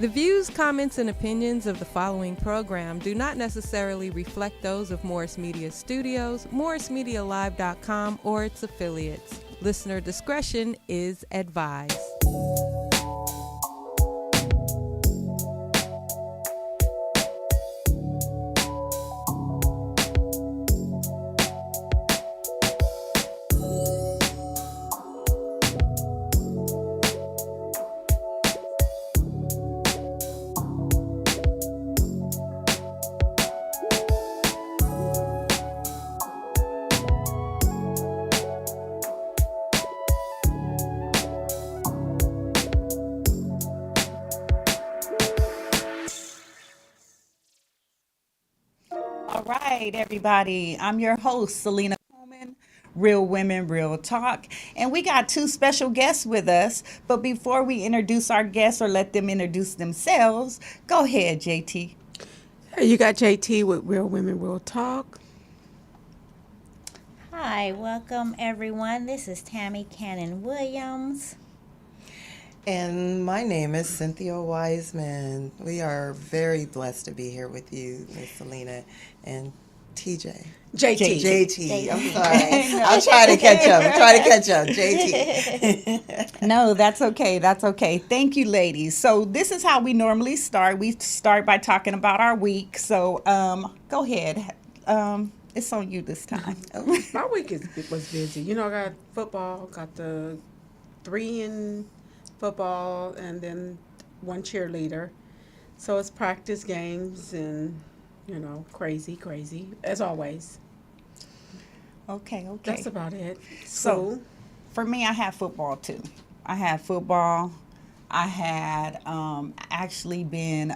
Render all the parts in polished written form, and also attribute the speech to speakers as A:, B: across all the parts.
A: The views, comments, and opinions of the following program do not necessarily reflect those of Morris Media Studios, MorrisMediaLive.com, or its affiliates. Listener discretion is advised.
B: All right, everybody. I'm your host, Selena Coleman, Real Women, Real Talk. And we got two special guests with us. But before we introduce our guests or let them introduce themselves, go ahead, JT.
C: Hey, you got JT with Real Women, Real Talk.
D: Hi, welcome everyone. This is Tammy Cannon Williams.
E: And my name is Cynthia Wiseman. We are very blessed to be here with you, Miss Selena and TJ.
C: JT.
E: JT. I'm sorry. I'll try to catch up. JT.
B: No, that's okay. That's okay. Thank you, ladies. So this is how we normally start. We start by talking about our week. So go ahead. It's on you this time.
C: My week was busy. You know, I got football, got the 3 in football, and then 1 cheerleader. So it's practice games and, crazy, as always.
B: Okay.
C: That's about it.
B: So, for me, I had football too. I had football. I had actually been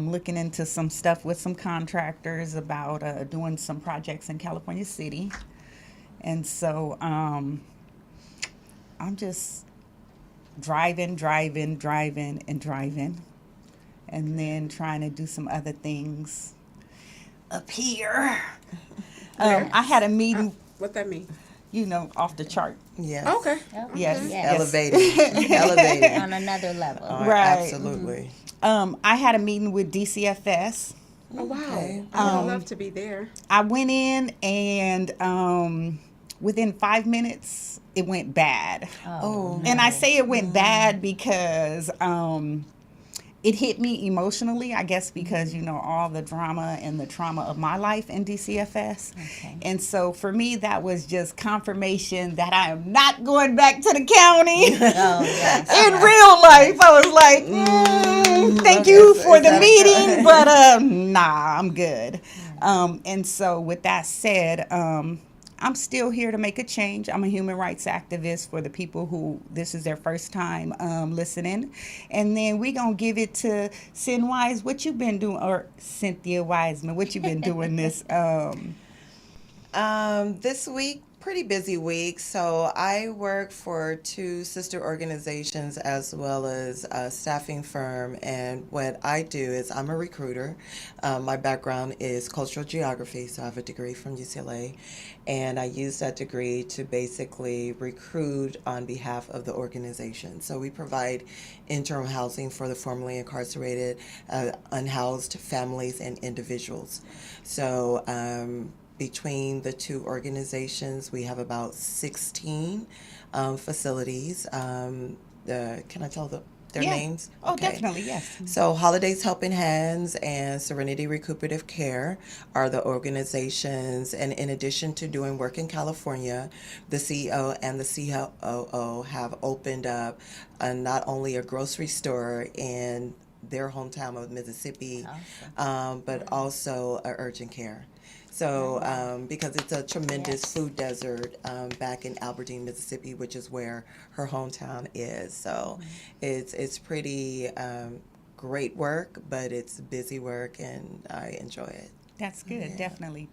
B: looking into some stuff with some contractors about doing some projects in California City. And so I'm just driving, and then trying to do some other things up here. I had a meeting.
C: What that mean?
B: Off the chart.
E: Yes.
C: Okay.
B: Yes.
E: Elevated.
D: On another level.
B: Right.
E: Absolutely.
B: I had a meeting with DCFS.
C: Oh, wow.
E: Okay.
C: I would love to be there.
B: I went in and within 5 minutes, it went bad.
E: Oh.
B: And I say it went bad because it hit me emotionally, I guess, because, all the drama and the trauma of my life in DCFS.
D: Okay.
B: And so for me, that was just confirmation that I am not going back to the county.
D: Oh, yes.
B: In real life, I was like, thank you for the meeting, but nah, I'm good. And so with that said, I'm still here to make a change. I'm a human rights activist for the people who this is their first time listening. And then we're going to give it to Cyn Wise. What you been doing? Or Cynthia Wiseman, what you been doing this?
E: This week, pretty busy week. So I work for 2 sister organizations as well as a staffing firm. And what I do is I'm a recruiter. My background is cultural geography, so I have a degree from UCLA. And I use that degree to basically recruit on behalf of the organization. So we provide interim housing for the formerly incarcerated, unhoused families and individuals. So between the 2 organizations, we have about 16 facilities. Can I tell their names?
B: Oh,
E: Okay.
B: definitely, yes.
E: So Holidays Helping Hands and Serenity Recuperative Care are the organizations. And in addition to doing work in California, the CEO and the COO have opened up not only a grocery store in their hometown of Mississippi, but also urgent care. So, because it's a tremendous food desert back in Aberdeen, Mississippi, which is where her hometown is. So, it's pretty great work, but it's busy work, and I enjoy it.
B: That's good.
E: Yeah.
B: Definitely.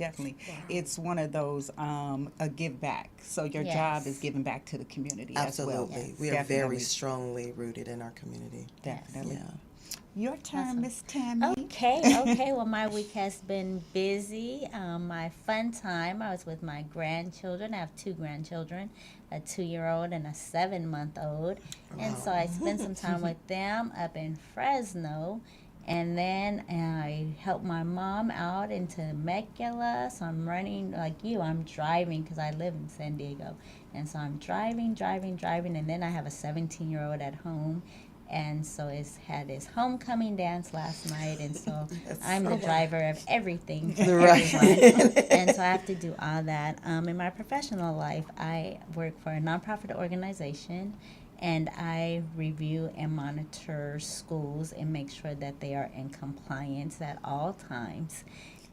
B: It's one of those a give back. So your job is giving back to the community as well.
E: Absolutely. We are very strongly rooted in our community.
B: Definitely.
E: Yeah.
B: Your turn,
D: Awesome.
B: Miss Tammy.
D: Okay. Well, my week has been busy. My fun time, I was with my grandchildren. I have two grandchildren, a 2-year-old and a 7-month-old. And so I spent some time with them up in Fresno. And then I helped my mom out in Temecula. So I'm running like you. I'm driving because I live in San Diego. And so I'm driving. And then I have a 17-year-old at home. And so it's had his homecoming dance last night. And so I'm the driver of everything for
E: Right.
D: everyone. And so I have to do all that. In my professional life, I work for a nonprofit organization. And I review and monitor schools and make sure that they are in compliance at all times.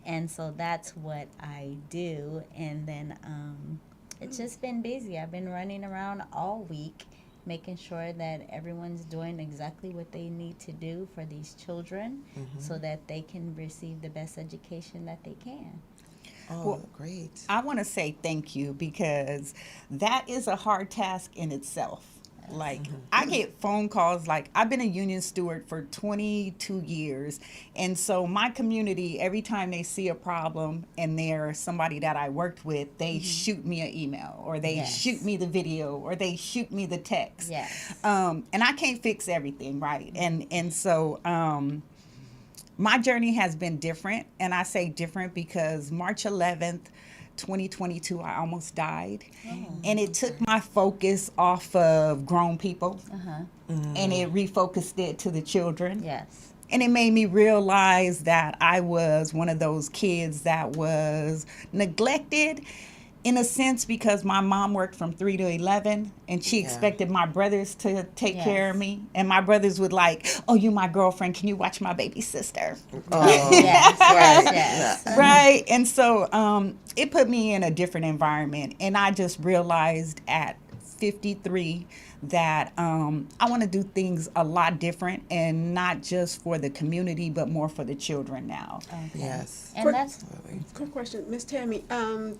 D: And so that's what I do. And then it's just been busy. I've been running around all week, making sure that everyone's doing exactly what they need to do for these children so that they can receive the best education that they can.
E: Oh,
B: Well,
E: great.
B: I want to say thank you because that is a hard task in itself. Like, I get phone calls, like, I've been a union steward for 22 years. And so my community, every time they see a problem and there's somebody that I worked with, they shoot me an email or they
D: Yes.
B: shoot me the video or they shoot me the text.
D: Yes.
B: And I can't fix everything, right? And so my journey has been different. And I say different because March 11th, 2022, I almost died. And it took my focus off of grown people and it refocused it to the children.
D: Yes.
B: And it made me realize that I was one of those kids that was neglected in a sense because my mom worked from 3 to 11 and she expected my brothers to take care of me. And my brothers would like, oh, you my girlfriend. Can you watch my baby sister?
E: Oh,
D: Yes.
E: right.
D: Yes.
B: Right. And so it put me in a different environment. And I just realized at 53 that I want to do things a lot different and not just for the community, but more for the children now.
E: Yes.
D: And that's,
E: Absolutely.
C: Quick question, Miss Tammy.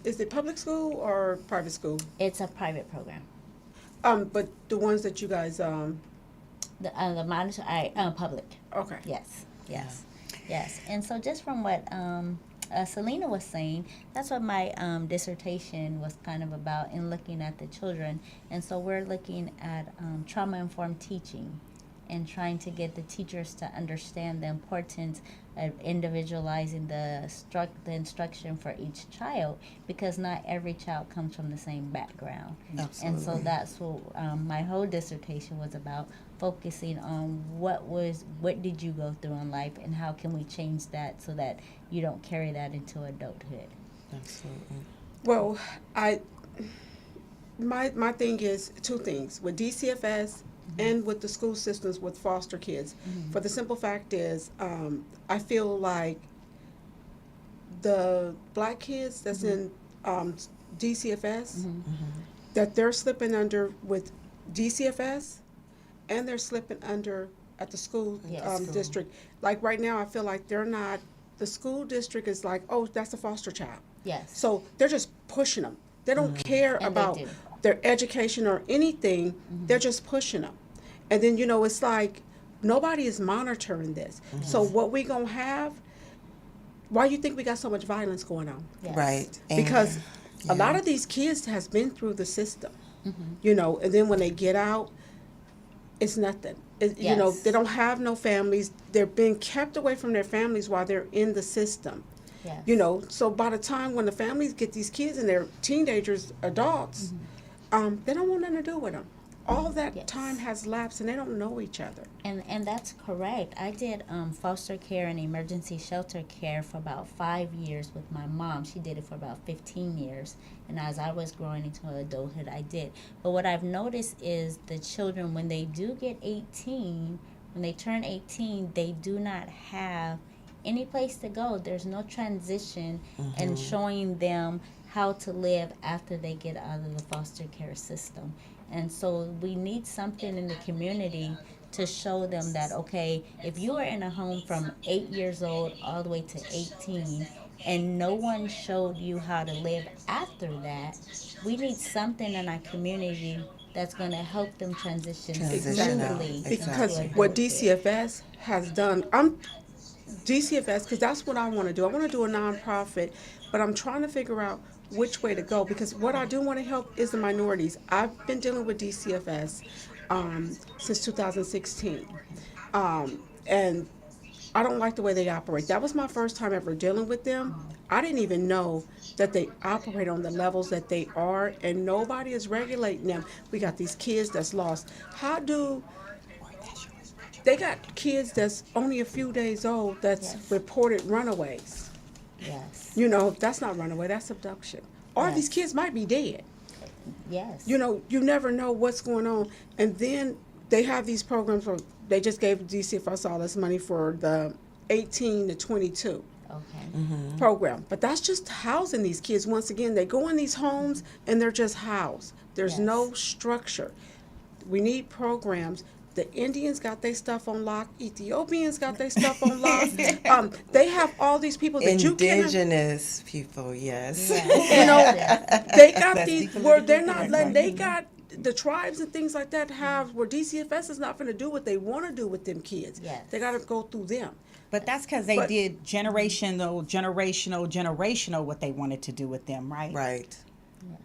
C: Is it public school or private school?
D: it's a private program.
C: But the ones that you guys
D: The monitor, public.
C: okay.
D: Yes. And so just from what Selena was saying, that's what my dissertation was kind of about in looking at the children. And so we're looking at trauma-informed teaching and trying to get the teachers to understand the importance of individualizing the instruction for each child, because not every child comes from the same background. And so that's what my whole dissertation was about, focusing on what did you go through in life and how can we change that so that you don't carry that into adulthood.
E: Absolutely.
C: Well, my thing is two things with DCFS and with the school systems with foster kids. For the simple fact is, I feel like the black kids that's in DCFS, that they're slipping under with DCFS, and they're slipping under at the school
D: Yes.
C: district. Like right now, I feel like they're not. The school district is like, oh, that's a foster child.
D: Yes.
C: So they're just pushing them. They don't care
D: And they
C: about
D: do.
C: their education or anything. They're just pushing them. And then, it's like nobody is monitoring this. So what we going to have, why you think we got so much violence going on?
D: Yes.
E: Right.
C: Because a lot of these kids has been through the system, and then when they get out, it's nothing.
D: Yes.
C: They don't have no families. They're being kept away from their families while they're in the system.
D: Yes.
C: So by the time when the families get these kids and they're teenagers, adults, they don't want nothing to do with them. All that
D: Yes.
C: time has lapsed and they don't know each other.
D: And that's correct. I did foster care and emergency shelter care for about 5 years with my mom. She did it for about 15 years. And as I was growing into adulthood, I did. But what I've noticed is the children, when they do get 18, when they turn 18, they do not have any place to go. There's no transition and showing them how to live after they get out of the foster care system. And so we need something in the community to show them that, okay, if you are in a home from 8 years old all the way to 18, and no one showed you how to live after that, we need something in our community that's going to help them transition
E: Transition out,
D: smoothly
C: Because
D: into
C: what
D: adulthood.
C: DCFS has done, DCFS, because that's what I want to do. I want to do a nonprofit, but I'm trying to figure out which way to go, because what I do want to help is the minorities. I've been dealing with DCFS since 2016. And I don't like the way they operate. That was my first time ever dealing with them. I didn't even know that they operate on the levels that they are, and nobody is regulating them. We got these kids that's lost. How do they got kids that's only a few days old that's
D: Yes.
C: reported runaways?
D: Yes.
C: You know, that's not runaway, that's abduction. Or
D: Yes.
C: these kids might be dead.
D: Yes.
C: You know, you never know what's going on. And then they have these programs where they just gave DCFS all this money for the 18 to 22
D: Okay.
C: program. But that's just housing these kids. Once again, they go in these homes and they're just housed. There's
D: Yes.
C: no structure. We need programs. The Indians got their stuff on lock. Ethiopians got their stuff on lock. They have all these people that you can.
E: Indigenous people, yes.
C: You know, they got these where they're not letting. They got the tribes and things like that have where DCFS is not going to do what they want to do with them kids.
D: Yes.
C: They got to go through them.
B: But that's because they
C: But-
B: did generational what they wanted to do with them, right?
E: Right.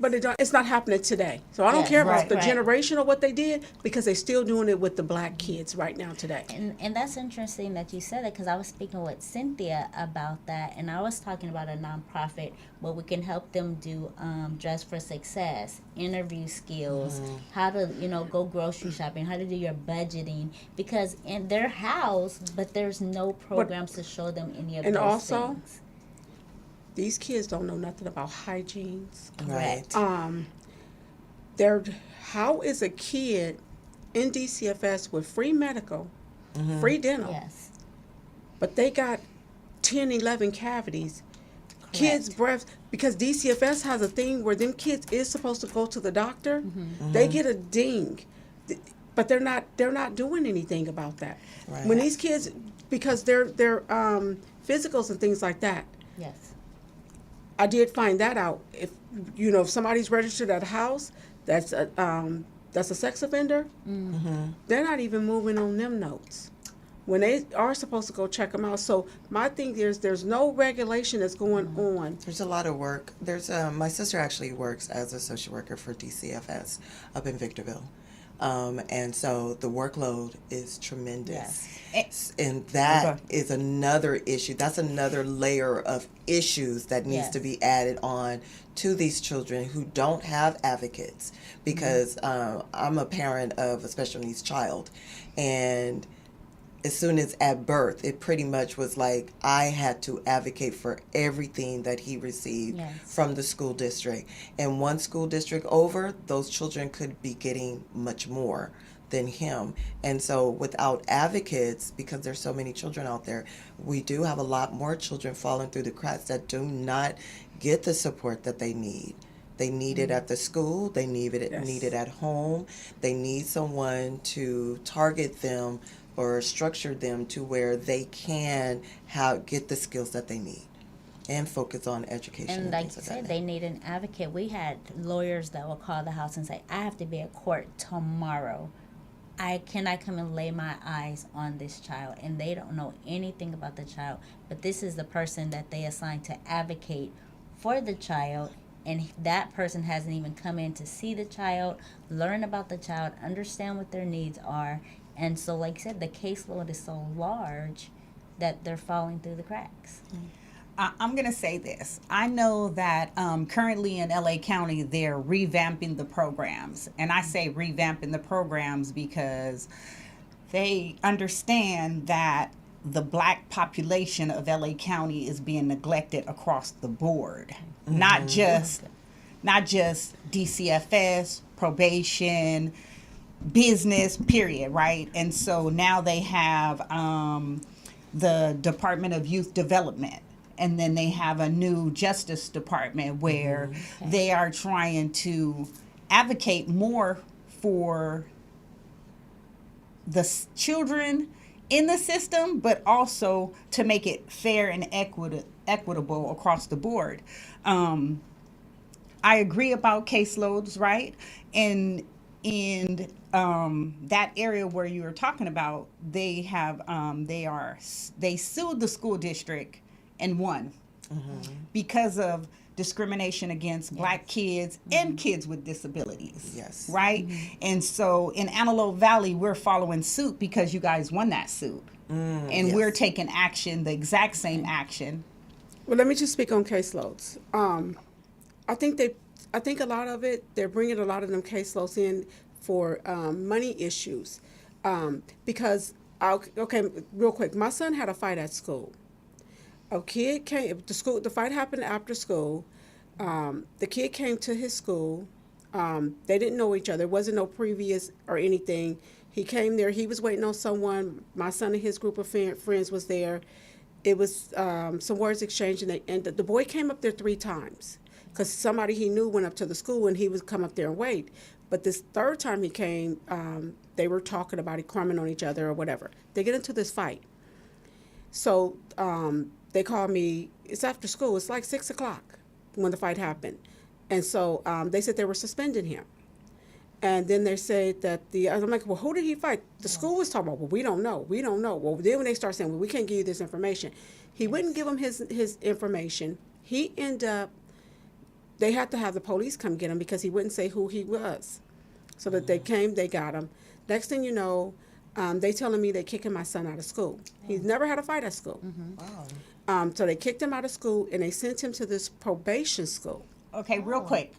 C: But it's not happening today. So I don't
D: Yes,
C: care about
B: right,
C: the
D: right.
C: generation of what they did, because they're still doing it with the black kids right now today.
D: And that's interesting that you said that, because I was speaking with Cynthia about that, and I was talking about a nonprofit where we can help them do Dress for Success, interview skills, how to go grocery shopping, how to do your budgeting, because they're housed, but there's no programs to show them any of
C: And
D: those
C: also,
D: things.
C: These kids don't know nothing about hygienes.
E: Right.
C: How is a kid in DCFS with free medical, free dental,
D: Yes.
C: but they got 10, 11 cavities? Kids' breaths, because DCFS has a thing where them kids is supposed to go to the doctor. They get a ding, but they're not doing anything about that.
E: Right.
C: When these kids, because they're physicals and things like that.
D: Yes.
C: I did find that out. If somebody's registered at a house that's a sex offender, they're not even moving on them notes when they are supposed to go check them out. So my thing is, there's no regulation that's going on.
E: There's a lot of work. There's my sister actually works as a social worker for DCFS up in Victorville. And so the workload is tremendous. And that is another issue. That's another layer of issues that needs to be added on to these children who don't have advocates. Because I'm a parent of a special needs child. And as soon as at birth, it pretty much was like I had to advocate for everything that he received from the school district. And one school district over, those children could be getting much more than him. And so without advocates, because there's so many children out there, we do have a lot more children falling through the cracks that do not get the support that they need. They need it at the school. They need it at home. They need someone to target them or structure them to where they can get the skills that they need and focus on education.
D: And like
E: things
D: you
E: of that
D: said,
E: nature.
D: they need an advocate. We had lawyers that will call the house and say, I have to be at court tomorrow. Can I come and lay my eyes on this child? And they don't know anything about the child, but this is the person that they assigned to advocate for the child, and that person hasn't even come in to see the child, learn about the child, understand what their needs are. And so, like I said, the caseload is so large that they're falling through the cracks.
B: I'm going to say this. I know that currently in LA County, they're revamping the programs. And I say revamping the programs because they understand that the black population of LA County is being neglected across the board. Not just DCFS, probation, business, period, right? And so now they have the Department of Youth Development, and then they have a new Justice Department where they are trying to advocate more for the children in the system, but also to make it fair and equitable across the board. I agree about caseloads, right? And that area where you were talking about, they sued the school district and won because of discrimination against black kids and kids with disabilities.
E: Yes.
B: Right? And so in Antelope Valley, we're following suit because you guys won that suit. And we're taking action, the exact same action.
C: Well, let me just speak on caseloads. I think a lot of it, they're bringing a lot of them caseloads in for money issues. Because, okay, real quick, my son had a fight at school. A kid came, the fight happened after school. The kid came to his school. They didn't know each other. There wasn't no previous or anything. He came there. He was waiting on someone. My son and his group of friends was there. It was some words exchanged, and the boy came up there 3 times because somebody he knew went up to the school, and he would come up there and wait. But this third time he came, they were talking about it, crumbing on each other or whatever. They get into this fight. So they called me. It's after school. It's like 6 o'clock when the fight happened. And so they said they were suspending him. And then they said that I'm like, well, who did he fight? The school was talking about, well, we don't know. Well, then when they start saying, well, we can't give you this information. He wouldn't give them his information. He ended up, they had to have the police come get him because he wouldn't say who he was. So that they came, they got him. Next thing you know, they telling me they're kicking my son out of school. He's never had a fight at school.
E: Wow.
C: So they kicked him out of school, and they sent him to this probation school.
B: Okay, real quick.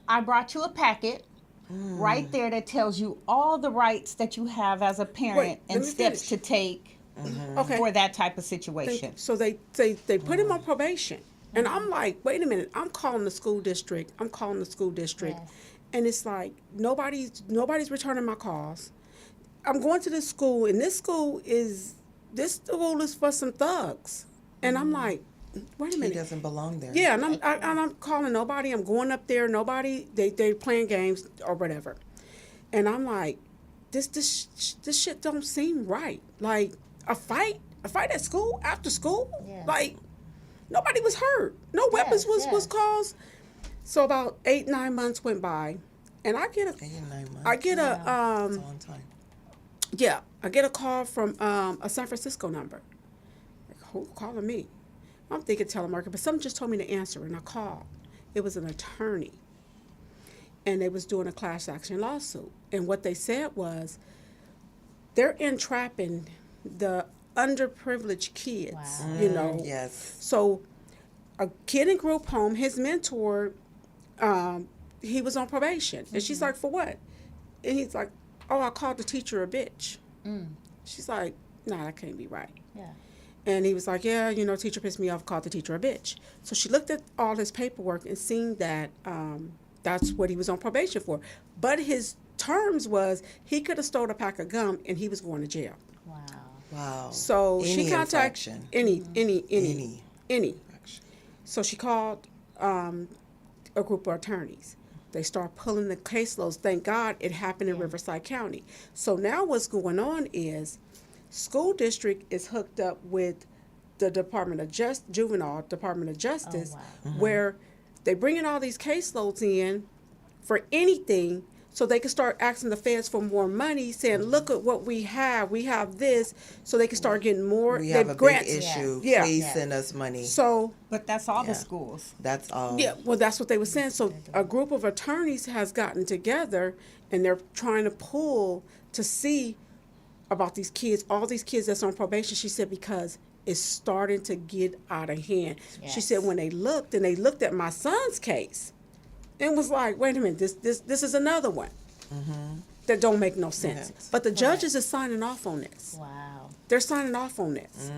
B: I brought you a packet right there that tells you all the rights that you have as a parent
C: Wait, let
B: and
C: me
B: steps
C: finish.
B: to take
C: Okay.
B: for that type of situation.
C: So they put him on probation. And I'm like, wait a minute, I'm calling the school district.
D: Yes.
C: And it's like nobody's returning my calls. I'm going to this school, and this school is for some thugs. And I'm like, wait a
E: He
C: minute.
E: doesn't belong there.
C: Yeah, and I'm calling nobody. I'm going up there. Nobody. They playing games or whatever. And I'm like, this shit don't seem right. Like a fight at school after school.
D: Yeah.
C: Like nobody was hurt. No weapons was
D: yes.
C: caused. So about 8-9 months went by, and I get
E: 8 and 9 months.
C: a
E: That's a long time.
C: yeah, I get a call from a San Francisco number. Like, who calling me? I'm thinking telemarketer, but someone just told me to answer, and I called. It was an attorney, and they was doing a class action lawsuit. And what they said was, they're entrapping the underprivileged kids,
D: Wow.
C: you know.
E: Yes.
C: So a kid in group home, his mentor, he was on probation. And she's like, for what? And he's like, oh, I called the teacher a bitch. She's like, nah, that can't be right.
D: Yeah.
C: And he was like, yeah, you know, teacher pissed me off, called the teacher a bitch. So she looked at all his paperwork and seen that that's what he was on probation for. But his terms was he could have stole a pack of gum and he was going to jail.
D: Wow.
E: Wow.
C: So
E: Any
C: she contacted
E: infraction.
C: any.
E: Infraction.
C: So she called a group of attorneys. They start pulling the caseloads. Thank God it happened in Riverside County. So now what's going on is school district is hooked up with the Juvenile Department of Justice,
D: wow.
C: where they bringing all these caseloads in for anything so they can start asking the feds for more money, saying, look at what we have this, so they can start getting more.
E: We have a
C: grants.
E: big issue.
C: Yeah.
E: Please
D: Yeah.
E: send us money.
C: So
B: But that's all
E: Yeah.
B: the schools.
E: That's all.
C: yeah, well, that's what they were saying. So a group of attorneys has gotten together, and they're trying to pull to see about these kids, all these kids that's on probation. She said because it's starting to get out of hand. She
D: Yes.
C: said when they looked at my son's case, and was like, wait a minute, this is another one that don't make no sense.
E: Yes.
C: But the judges are signing off on this.
D: Wow.
C: They're signing off on this.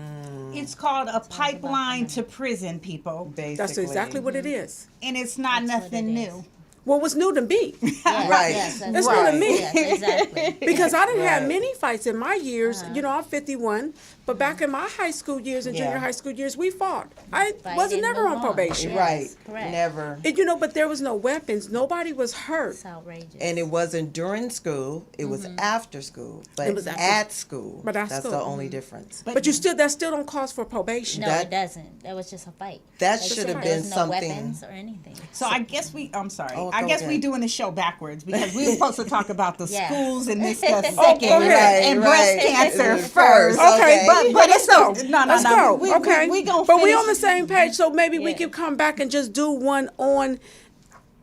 B: It's called a pipeline to prison, people.
E: Basically.
C: That's exactly what it is.
B: And it's not
D: That's what
B: nothing
D: it
B: new.
D: is.
C: What was new to me?
D: Yes,
E: Right.
D: Yes,
C: That's
D: that's
C: what I
D: right.
C: mean.
D: Yes, exactly.
C: Because I didn't have
E: Right.
C: many fights in my years. You know, I'm 51, But back in my high school years and junior
E: Yeah.
C: high school years, we fought. I
D: Fight
C: wasn't
D: and
C: never
D: move
C: on probation.
D: Yes,
E: Right.
D: correct.
E: Never.
C: And, but there was no weapons. Nobody was hurt.
D: It's outrageous.
E: And it wasn't during school, it was after school. But
C: It was after-
E: at school,
C: But at
E: that's
C: school.
E: the only difference.
C: But that still don't cause for probation.
D: no,
E: that-
D: it doesn't. That was just a fight.
E: That
D: Like,
E: should have
D: there
E: been
D: was no
E: something.
D: weapons or anything.
B: So I guess I'm sorry.
E: Oh,
B: I
E: go
B: guess we
E: ahead.
B: doing the show backwards because we were supposed to talk about the
D: Yeah.
B: schools and this second,
C: go ahead.
B: and breast cancer
E: First.
B: first.
C: Okay,
B: But
C: let's
B: it's
C: go.
B: no.
C: Let's go. Okay.
B: We gonna
C: but we
B: finish.
C: on the same page, so maybe we
D: Yeah.
C: can come back and just do one on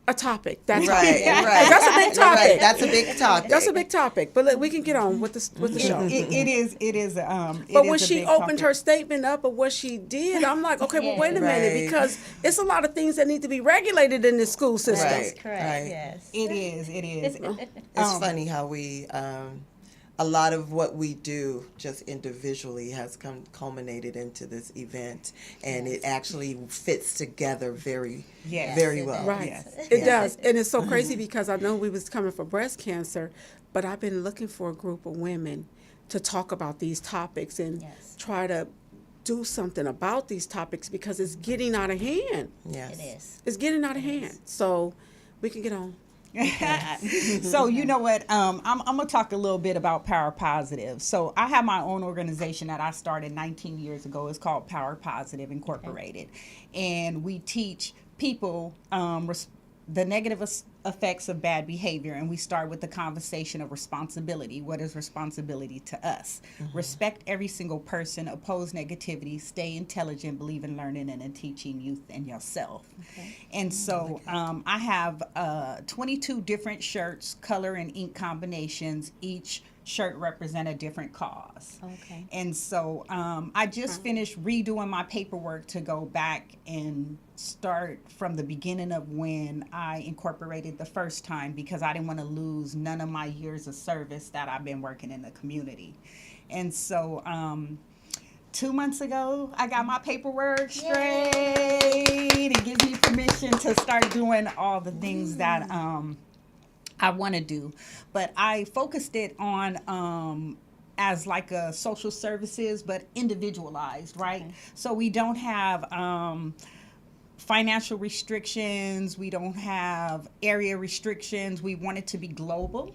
C: a topic. That's
E: Right, right.
C: That's a big topic.
E: Right, that's a big topic.
C: That's a big topic. But we can get on with the show.
B: It is.
C: But when she opened her statement up of what she did, I'm like, okay, well, wait a minute,
E: Right.
C: because it's a lot of things that need to be regulated in the school system.
E: Right.
D: That's correct.
E: right.
D: Yes.
B: It is.
E: It's funny how we, a lot of what we do just individually has culminated into this event, and it actually fits together very
B: Yes,
E: well.
C: Right.
B: Yes.
C: It does. And it's so crazy because I know we was coming for breast cancer, but I've been looking for a group of women to talk about these topics and
D: Yes.
C: try to do something about these topics because it's getting out of hand.
E: Yes.
D: It is.
C: It's getting out of hand. So we can get on.
B: So you know what? I'm gonna talk a little bit about Power Positive. So I have my own organization that I started 19 years ago. It's called Power Positive Incorporated, and we teach people the negative effects of bad behavior, and we start with the conversation of responsibility. What is responsibility to us? Respect every single person, oppose negativity, stay intelligent, believe in learning and in teaching youth and yourself. And so I have 22 different shirts, color and ink combinations. Each shirt represent a different cause.
D: Okay.
B: And so I just finished redoing my paperwork to go back and start from the beginning of when I incorporated the first time, because I didn't want to lose none of my years of service that I've been working in the community. And so 2 months ago, I got my paperwork straight. It gives me permission to start doing all the things that I want to do. But I focused it on as like a social services, but individualized, right? So we don't have financial restrictions. We don't have area restrictions. We want it to be global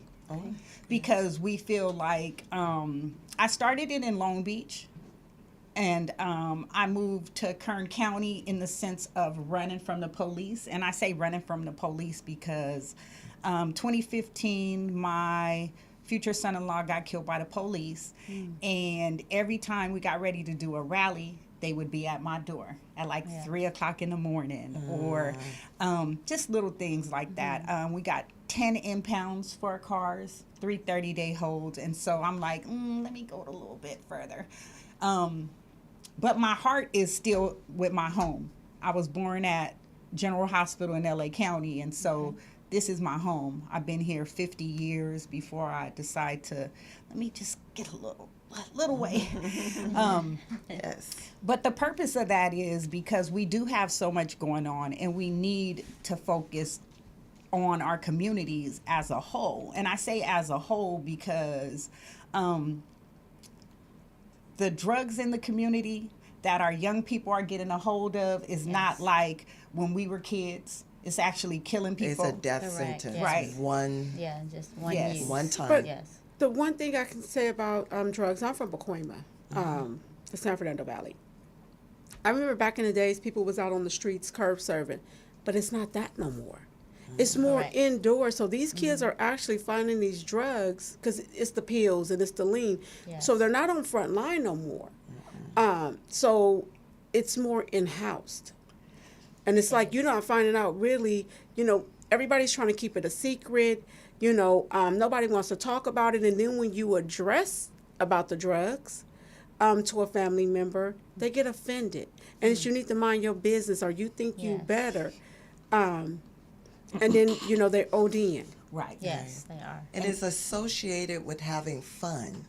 B: because we feel like I started it in Long Beach. And I moved to Kern County in the sense of running from the police. And I say running from the police because 2015, my future son-in-law got killed by the police. And every time we got ready to do a rally, they would be at my door at like 3 o'clock in the morning, or just little things like that. We got 10 impounds for our cars, 3 30-day holds. And so I'm like, let me go a little bit further. But my heart is still with my home. I was born at General Hospital in LA County, and so this is my home. I've been here 50 years before I decide to, let me just get a little way.
E: Yes.
B: But the purpose of that is because we do have so much going on, and we need to focus on our communities as a whole. And I say as a whole because the drugs in the community that our young people are getting a hold of is not like when we were kids. It's actually killing people.
E: It's a death
D: Correct,
E: sentence.
D: yes.
B: Right.
E: One
D: Yeah, just one
B: Yes.
D: use.
E: one time.
C: But-
D: Yes.
C: The one thing I can say about drugs, I'm from Pacoima, the San Fernando Valley. I remember back in the days, people was out on the streets curb serving, but it's not that no more. It's more
D: Correct.
C: indoors. So these kids are actually finding these drugs because it's the pills and it's the lean.
D: Yes.
C: So they're not on front line no more. So it's more in-house. And it's like you're not finding out really, everybody's trying to keep it a secret. Nobody wants to talk about it. And then when you address about the drugs to a family member, they get offended. And it's you need to mind your business or you think you
D: Yes.
C: better. And then, they're ODing.
B: Right.
D: Yes, they are.
E: and it's associated with having fun.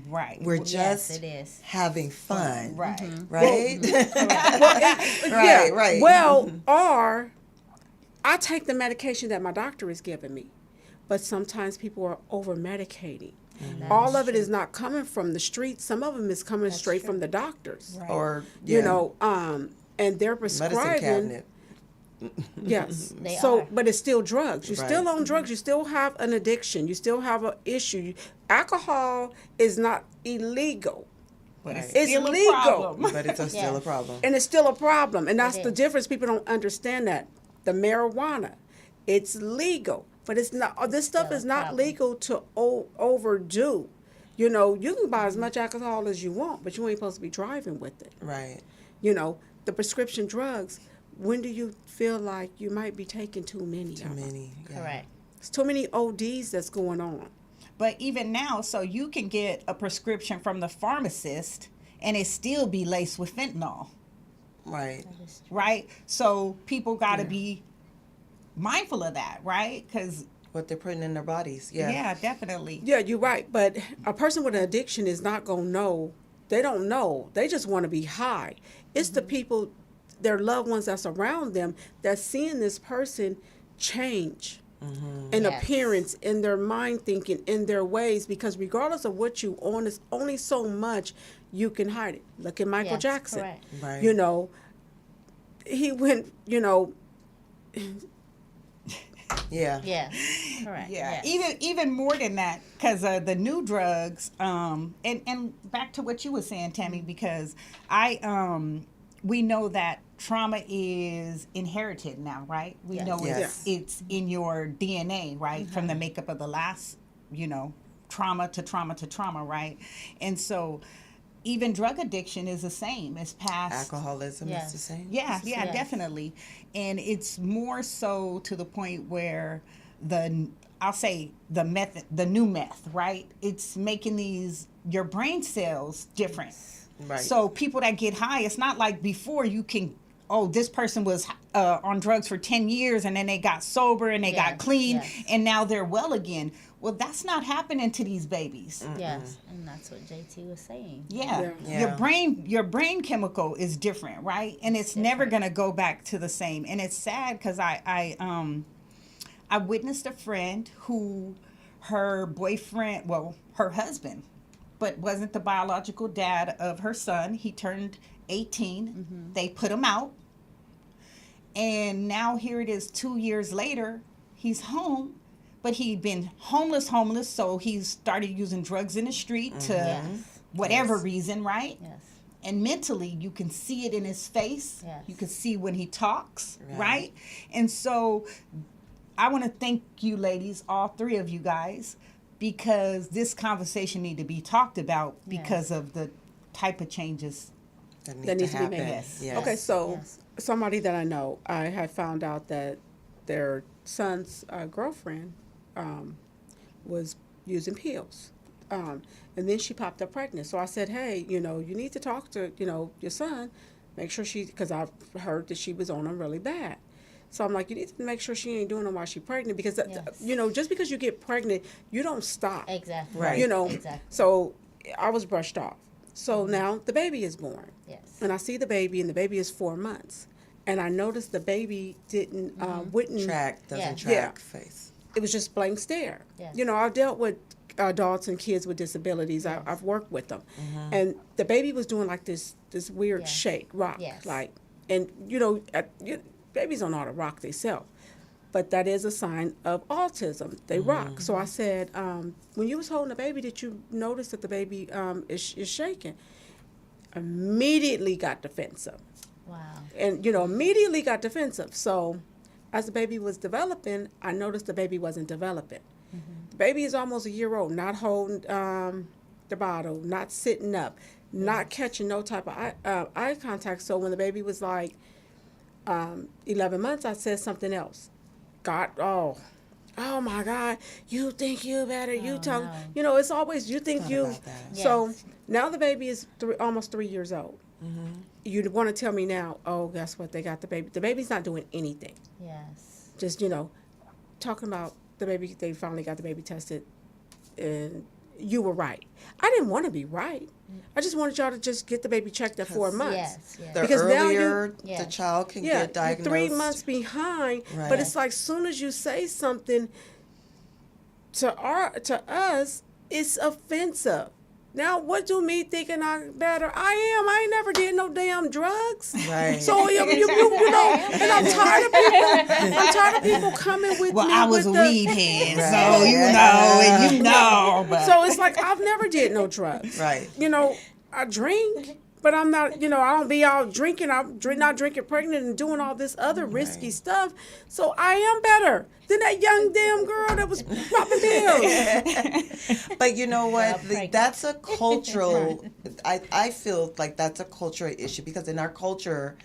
B: Right.
E: We're
D: Yes,
E: just
D: it is.
E: having fun.
B: Right.
E: Right?
C: Yeah.
E: right.
C: Well, or I take the medication that my doctor is giving me. But sometimes people are over medicating.
D: That
C: All
D: is
C: of it
D: true.
C: is not coming from the streets. Some of them is coming
D: That's
C: straight
D: true.
C: from the doctors.
D: Right.
E: Or
C: You
E: yeah,
C: know, and they're
E: medicine
C: prescribing.
E: cabinet.
C: Yes.
D: They
C: So,
D: are.
C: but it's still drugs. You're still
E: Right.
C: on drugs. You still have an addiction. You still have an issue. Alcohol is not illegal,
B: But it's
C: It's
B: still
C: legal.
B: a problem.
E: But it's still a
D: Yes.
E: problem.
C: and it's still a problem. And that's
D: It
C: the
D: is.
C: difference. People don't understand that. The marijuana, it's legal, but it's not. This stuff
D: Still a
C: is not
D: problem.
C: legal to overdo. You know, you can buy as much alcohol as you want, but you ain't supposed to be driving with it.
E: Right.
C: You know, the prescription drugs. When do you feel like you might be taking too many?
E: Too
C: of them?
E: many. Yeah.
D: Correct.
C: It's too many ODs that's going on.
B: But even now, so you can get a prescription from the pharmacist and it still be laced with fentanyl,
E: Right.
D: That is true.
B: right? So people got to be mindful of that, right? Because,
E: What they're putting in their bodies. Yeah.
B: yeah, definitely.
C: Yeah, you're right. But a person with an addiction is not going to know. They don't know. They just want to be high. It's the people, their loved ones that's around them, that's seeing this person change in
D: Yes.
C: appearance, in their mind thinking, in their ways. Because regardless of what you own, it's only so much you can hide it. Look at Michael
D: Yes,
C: Jackson.
D: correct.
E: Right.
C: You know, he went, you know,
E: Yeah.
D: Yeah. Correct.
B: Yeah,
D: Yes.
B: even more than that, because the new drugs, and back to what you were saying, Tammy, because we know that trauma is inherited now, right? We
D: Yes.
B: know
E: Yes.
B: it's in your DNA, right, from the makeup of the last, trauma to trauma to trauma, right? And so, even drug addiction is the same. It's past.
E: Alcoholism
D: Yes.
E: is the same.
B: Yeah,
D: Yes.
B: definitely. And it's more so to the point where I'll say the new meth, right? It's making your brain cells different.
E: Right.
B: So people that get high, it's not like before you can, this person was on drugs for 10 years and then they got sober and they got
D: Yes,
B: clean
D: yes.
B: and now they're well again. Well, that's not happening to these babies.
D: Yes. And that's what JT was saying.
B: Yeah.
E: Yeah.
B: Your brain chemical is different, right? And it's never gonna go back to the same. And it's sad because I witnessed a friend who her husband, but wasn't the biological dad of her son. He turned 18. They put him out. And now here it is 2 years later, he's home, but he'd been homeless, so he started using drugs in the street to
D: Yes.
B: whatever reason, right?
D: Yes.
B: And mentally, you can see it in his face.
D: Yes.
B: You can see when he talks,
E: Right.
B: right? And so I want to thank you ladies, all three of you guys, because this conversation need to be talked about because of the type of changes.
E: That
C: that needs to be
E: happen.
C: made.
B: Yes.
E: Yes.
C: Okay, so
D: Yes.
C: somebody that I know, I had found out that their son's girlfriend was using pills. And then she popped up pregnant. So I said, hey, you need to talk to, your son. Make sure because I've heard that she was on them really bad. So I'm like, you need to make sure she ain't doing them while she's pregnant. Because,
D: Yes.
C: just because you get pregnant, you don't stop.
D: Exactly.
E: Right.
D: Exactly.
C: So I was brushed off. So now the baby is born.
D: Yes.
C: And I see the baby, and the baby is 4 months. And I noticed the baby wouldn't
E: Doesn't
D: Yeah.
E: track face.
C: It was just blank stare.
D: Yes.
C: I've dealt with adults and kids with disabilities. I've worked with them, and the baby was doing like this weird
D: Yes.
C: shake, rock,
D: Yes.
C: like, and babies don't know how to rock themselves, but that is a sign of autism. They rock. So I said, when you was holding the baby, did you notice that the baby is shaking? Immediately got defensive.
D: Wow.
C: And immediately got defensive. So as the baby was developing, I noticed the baby wasn't developing. The baby is almost a year old, not holding the bottle, not sitting up, not catching no type of eye contact. So when the baby was like 11 months, I said something else. Oh my God, you think you better, you tell,
D: no.
C: it's always you think
E: Thought
C: you.
E: about that.
C: So
D: Yes.
C: now the baby is almost 3 years old. You want to tell me now, guess what? They got the baby. The baby's not doing anything.
D: Yes.
C: Just, talking about the baby, they finally got the baby tested, and you were right. I didn't want to be right. I just wanted y'all to just get the baby checked at 4 months.
D: Yes. Yes.
E: The
C: Because now you-
E: earlier
D: Yeah.
E: the child can
C: Yeah,
E: get diagnosed.
C: you're 3 months behind,
E: Right.
C: but it's like soon as you say something to us, it's offensive. Now, what do me thinking I'm better? I ain't never did no damn drugs.
E: Right.
C: So you know, and I'm tired of people. I'm tired of people coming with
B: Well,
C: me.
B: I was a
C: with the,
B: weed head,
E: Right.
B: so you know, and you know. But
C: So it's like I've never did no drugs.
E: Right.
C: You know, I drink, but I'm not. You know, I don't be out drinking. Not drinking pregnant and doing all this other risky stuff. So I am better than that young damn girl that was popping pills.
E: But you know what?
D: pregnant.
E: That's a cultural. I feel like that's a cultural issue because in our culture,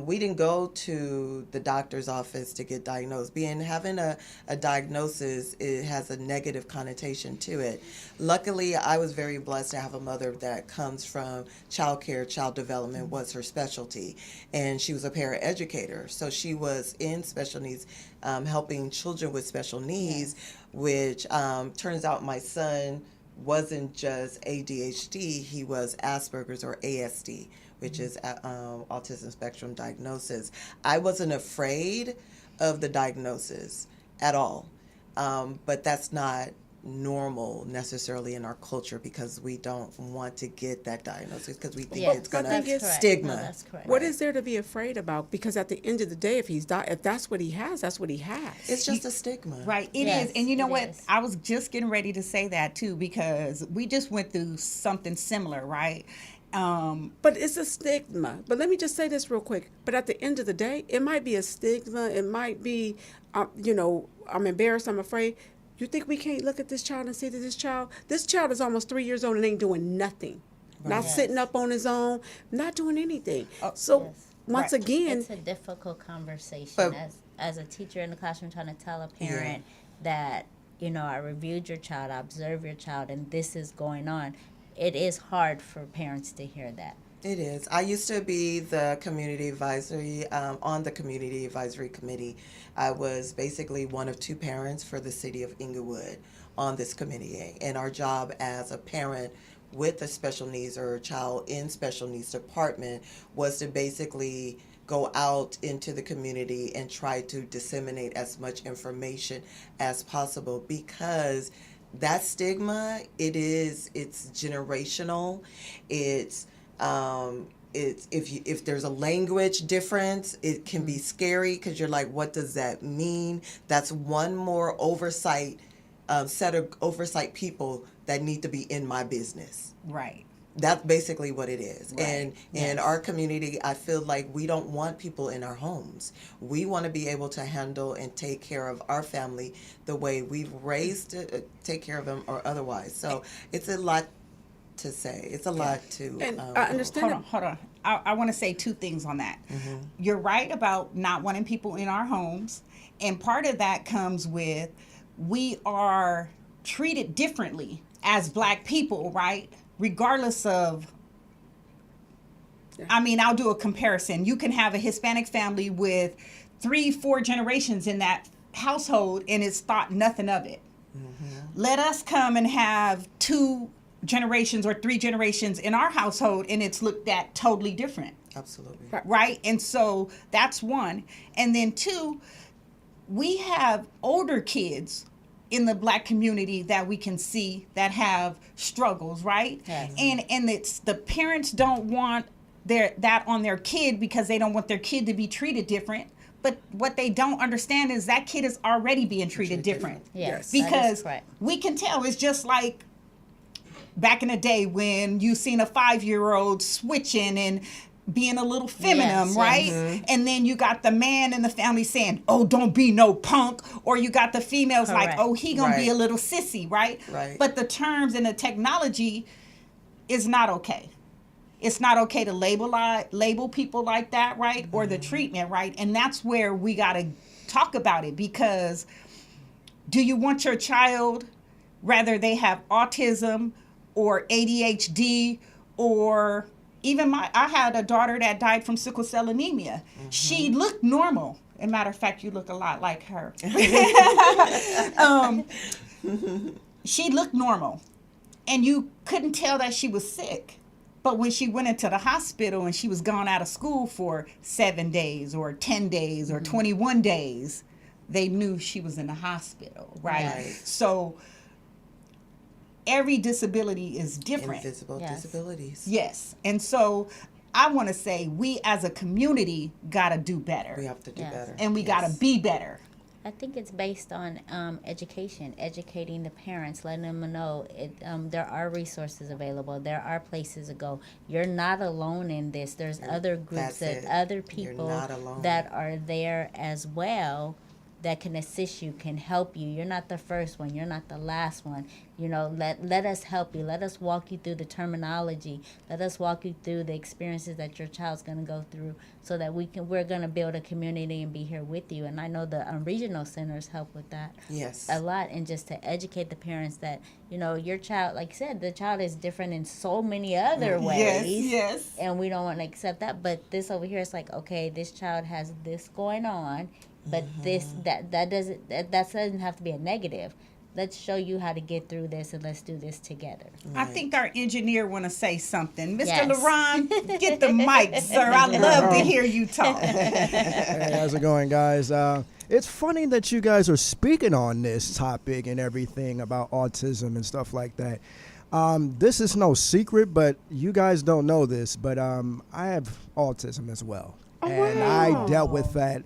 E: we didn't go to the doctor's office to get diagnosed. Having a diagnosis, it has a negative connotation to it. Luckily, I was very blessed to have a mother that comes from child care, child development was her specialty, and she was a paraeducator. So she was in special needs, helping children with special needs, which turns out my son wasn't just ADHD, he was Asperger's or ASD, which is autism spectrum diagnosis. I wasn't afraid of the diagnosis at all, but that's not normal necessarily in our culture because we don't want to get that diagnosis because we think
D: Yes,
E: it's going
C: that's
E: to
C: correct.
E: stigma.
D: No, that's correct.
C: What is there to be afraid about? Because at the end of the day, if that's what he has, that's what he has.
E: It's just a stigma.
B: right, it is,
D: Yes,
B: and you know
D: it
B: what?
D: is.
B: I was just getting ready to say that too because we just went through something similar, right?
C: But it's a stigma. But let me just say this real quick. But at the end of the day, it might be a stigma. It might be, you know, I'm embarrassed, I'm afraid. You think we can't look at this child and see that this child is almost 3 years old and ain't doing nothing. Not
D: Yes.
C: sitting up on his own, not doing anything. So
D: Yes.
C: once
B: Right.
C: again,
D: It's a difficult conversation
E: But-
D: as a teacher in the classroom trying to tell a parent that, you know, I reviewed your child, I observed your child, and this is going on. It is hard for parents to hear that.
E: It is. I used to be the community advisory, on the community advisory committee. I was basically one of two parents for the city of Inglewood on this committee. And our job as a parent with a special needs or a child in special needs department was to basically go out into the community and try to disseminate as much information as possible because that stigma, it's generational. It's if there's a language difference, it can be scary because you're like, what does that mean? That's one more oversight, set of oversight people that need to be in my business.
B: Right.
E: That's basically what it is.
B: Right.
E: And in our community, I feel like we don't want people in our homes. We want to be able to handle and take care of our family the way we've raised it, take care of them or otherwise. So it's a lot to say. It's a lot to.
C: and I understand.
B: Hold on. I want to say two things on that. You're right about not wanting people in our homes. And part of that comes with we are treated differently as Black people, right? Regardless of, I mean, I'll do a comparison. You can have a Hispanic family with 3-4 generations in that household and it's thought nothing of it. Let us come and have 2 generations or 3 generations in our household and it's looked at totally different.
E: Absolutely.
B: Right? And so that's one. And then 2, we have older kids in the Black community that we can see that have struggles, right?
D: Yes.
B: And it's the parents don't want that on their kid because they don't want their kid to be treated different. But what they don't understand is that kid is already being treated different.
D: Yes,
B: Because
D: that is correct.
B: we can tell. It's just like back in the day when you seen a 5-year-old switching and being a little feminine,
D: Yes,
B: right?
D: yes.
B: And then you got the man in the family saying, oh, don't be no punk. Or you got the females like,
D: Correct.
B: oh, he gonna be
E: Right.
B: a little sissy, right?
E: Right.
B: But the terms and the technology is not okay. It's not okay to label people like that, right? Or the treatment, right? And that's where we got to talk about it because do you want your child, whether they have autism or ADHD or even I had a daughter that died from sickle cell anemia. She looked normal. As a matter of fact, you look a lot like her. She looked normal. And you couldn't tell that she was sick. But when she went into the hospital and she was gone out of school for 7 days or 10 days or 21 days, they knew she was in the hospital, right?
E: Right.
B: So every disability is different.
E: Invisible
D: Yes.
E: disabilities.
B: Yes. And so I want to say we as a community got to do better.
E: We have to do
D: Yes.
E: better.
B: And we got to
E: Yes.
B: be better.
D: I think it's based on education, educating the parents, letting them know there are resources available. There are places to go. You're not alone in this. There's other groups,
E: That's it.
D: other
E: You're
D: people
E: not alone.
D: that are there as well that can assist you, can help you. You're not the first one. You're not the last one. You know, let us help you. Let us walk you through the terminology. Let us walk you through the experiences that your child's going to go through, so that we're going to build a community and be here with you. And I know the regional centers help with that
E: Yes.
D: a lot, and just to educate the parents that, you know, your child, like you said, the child is different in so many other ways.
B: Yes.
D: And we don't want to accept that. But this over here is like, okay, this child has this going on, but this that doesn't have to be a negative. Let's show you how to get through this, and let's do this together.
B: I think our engineer want to say something. Mr.
D: Yes.
B: LaRon, get the mic, sir. I love to hear you talk.
F: Hey, how's it going, guys? It's funny that you guys are speaking on this topic and everything about autism and stuff like that. This is no secret, but you guys don't know this, but I have autism as well. And I dealt with that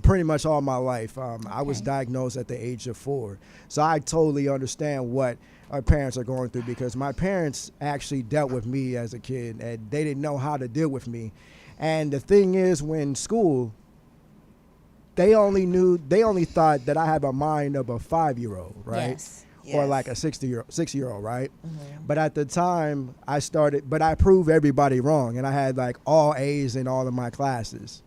F: pretty much all my life. I was diagnosed at the age of 4. So I totally understand what our parents are going through, because my parents actually dealt with me as a kid, and they didn't know how to deal with me. And the thing is, when school, they only thought that I had a mind of a 5-year-old, right?
D: Yes.
F: Or
E: Yes.
F: like a 6-year-old, right? But at the time but I proved everybody wrong, and I had like all A's in all of my classes.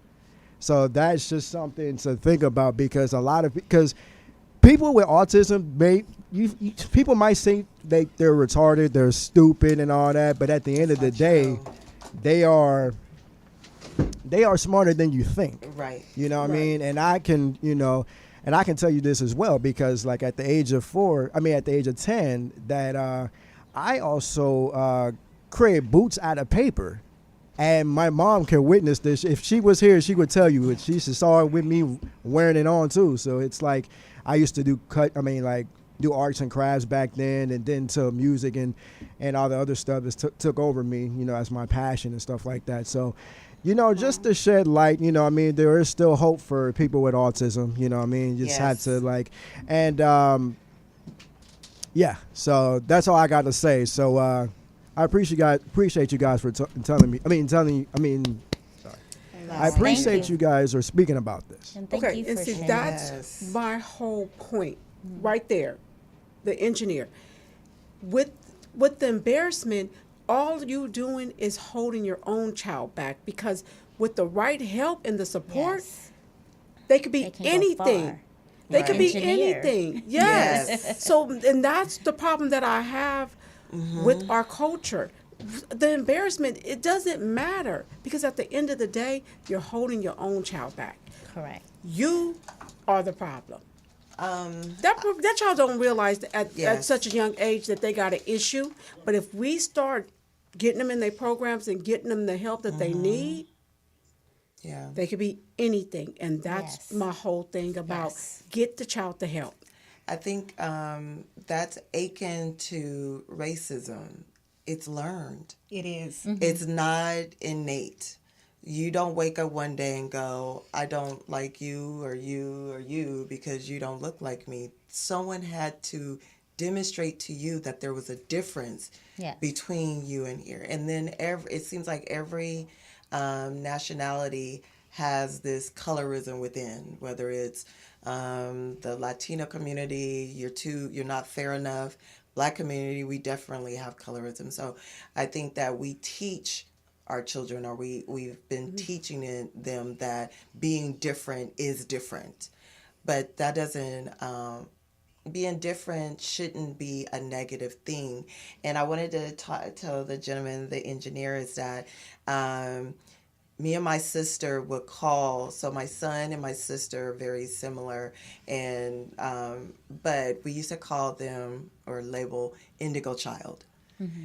F: So that's just something to think about, because because people with autism, people might think they're retarded, they're stupid and all that, but at the end of the day, they are smarter than you think.
E: Right.
F: You know what I mean? And I can tell you this as well, because like at the age of 10, that I also created boots out of paper. And my mom can witness this. If she was here, she would tell you. She saw it with me wearing it on too. So it's like I used to do do arts and crafts back then, and then to music and all the other stuff that took over me, you know, as my passion and stuff like that. So, you know, just to shed light, you know what I mean, there is still hope for people with autism, you know what I mean? You just have to yeah, so that's all I got to say. So I appreciate you guys for telling me. I appreciate you guys are speaking about this.
D: And thank
C: Okay,
D: you
C: and
D: for
C: see,
D: sharing.
C: that's
E: Yes.
C: my whole point right there. The engineer. With the embarrassment, all you doing is holding your own child back, because with the right help and the support,
D: Yes.
C: they could be
D: They can go
C: anything.
D: far.
C: They could be
D: Engineer.
C: anything. Yes.
E: Yes.
C: So, and that's the problem that I have with our culture. The embarrassment, it doesn't matter, because at the end of the day, you're holding your own child back.
D: Correct.
C: You are the problem. That child don't realize that at
E: Yes.
C: such a young age that they got an issue. But if we start getting them in their programs and getting them the help that they need,
E: Yeah.
C: they could be anything. And that's
D: Yes.
C: my whole thing about
D: Yes.
C: get the child the help.
E: I think that's akin to racism. It's learned.
B: It is.
E: It's not innate. You don't wake up one day and go, I don't like you or you or you because you don't look like me. Someone had to demonstrate to you that there was a difference
D: Yes.
E: between you and here. And then it seems like every nationality has this colorism within, whether it's the Latino community, you're not fair enough. Black community, we definitely have colorism. So I think that we teach our children, or we've been teaching them that being different is different. But that doesn't, being different shouldn't be a negative thing. And I wanted to tell the gentleman, the engineer, is that me and my sister would call. So my son and my sister are very similar, and but we used to call them or label indigo child.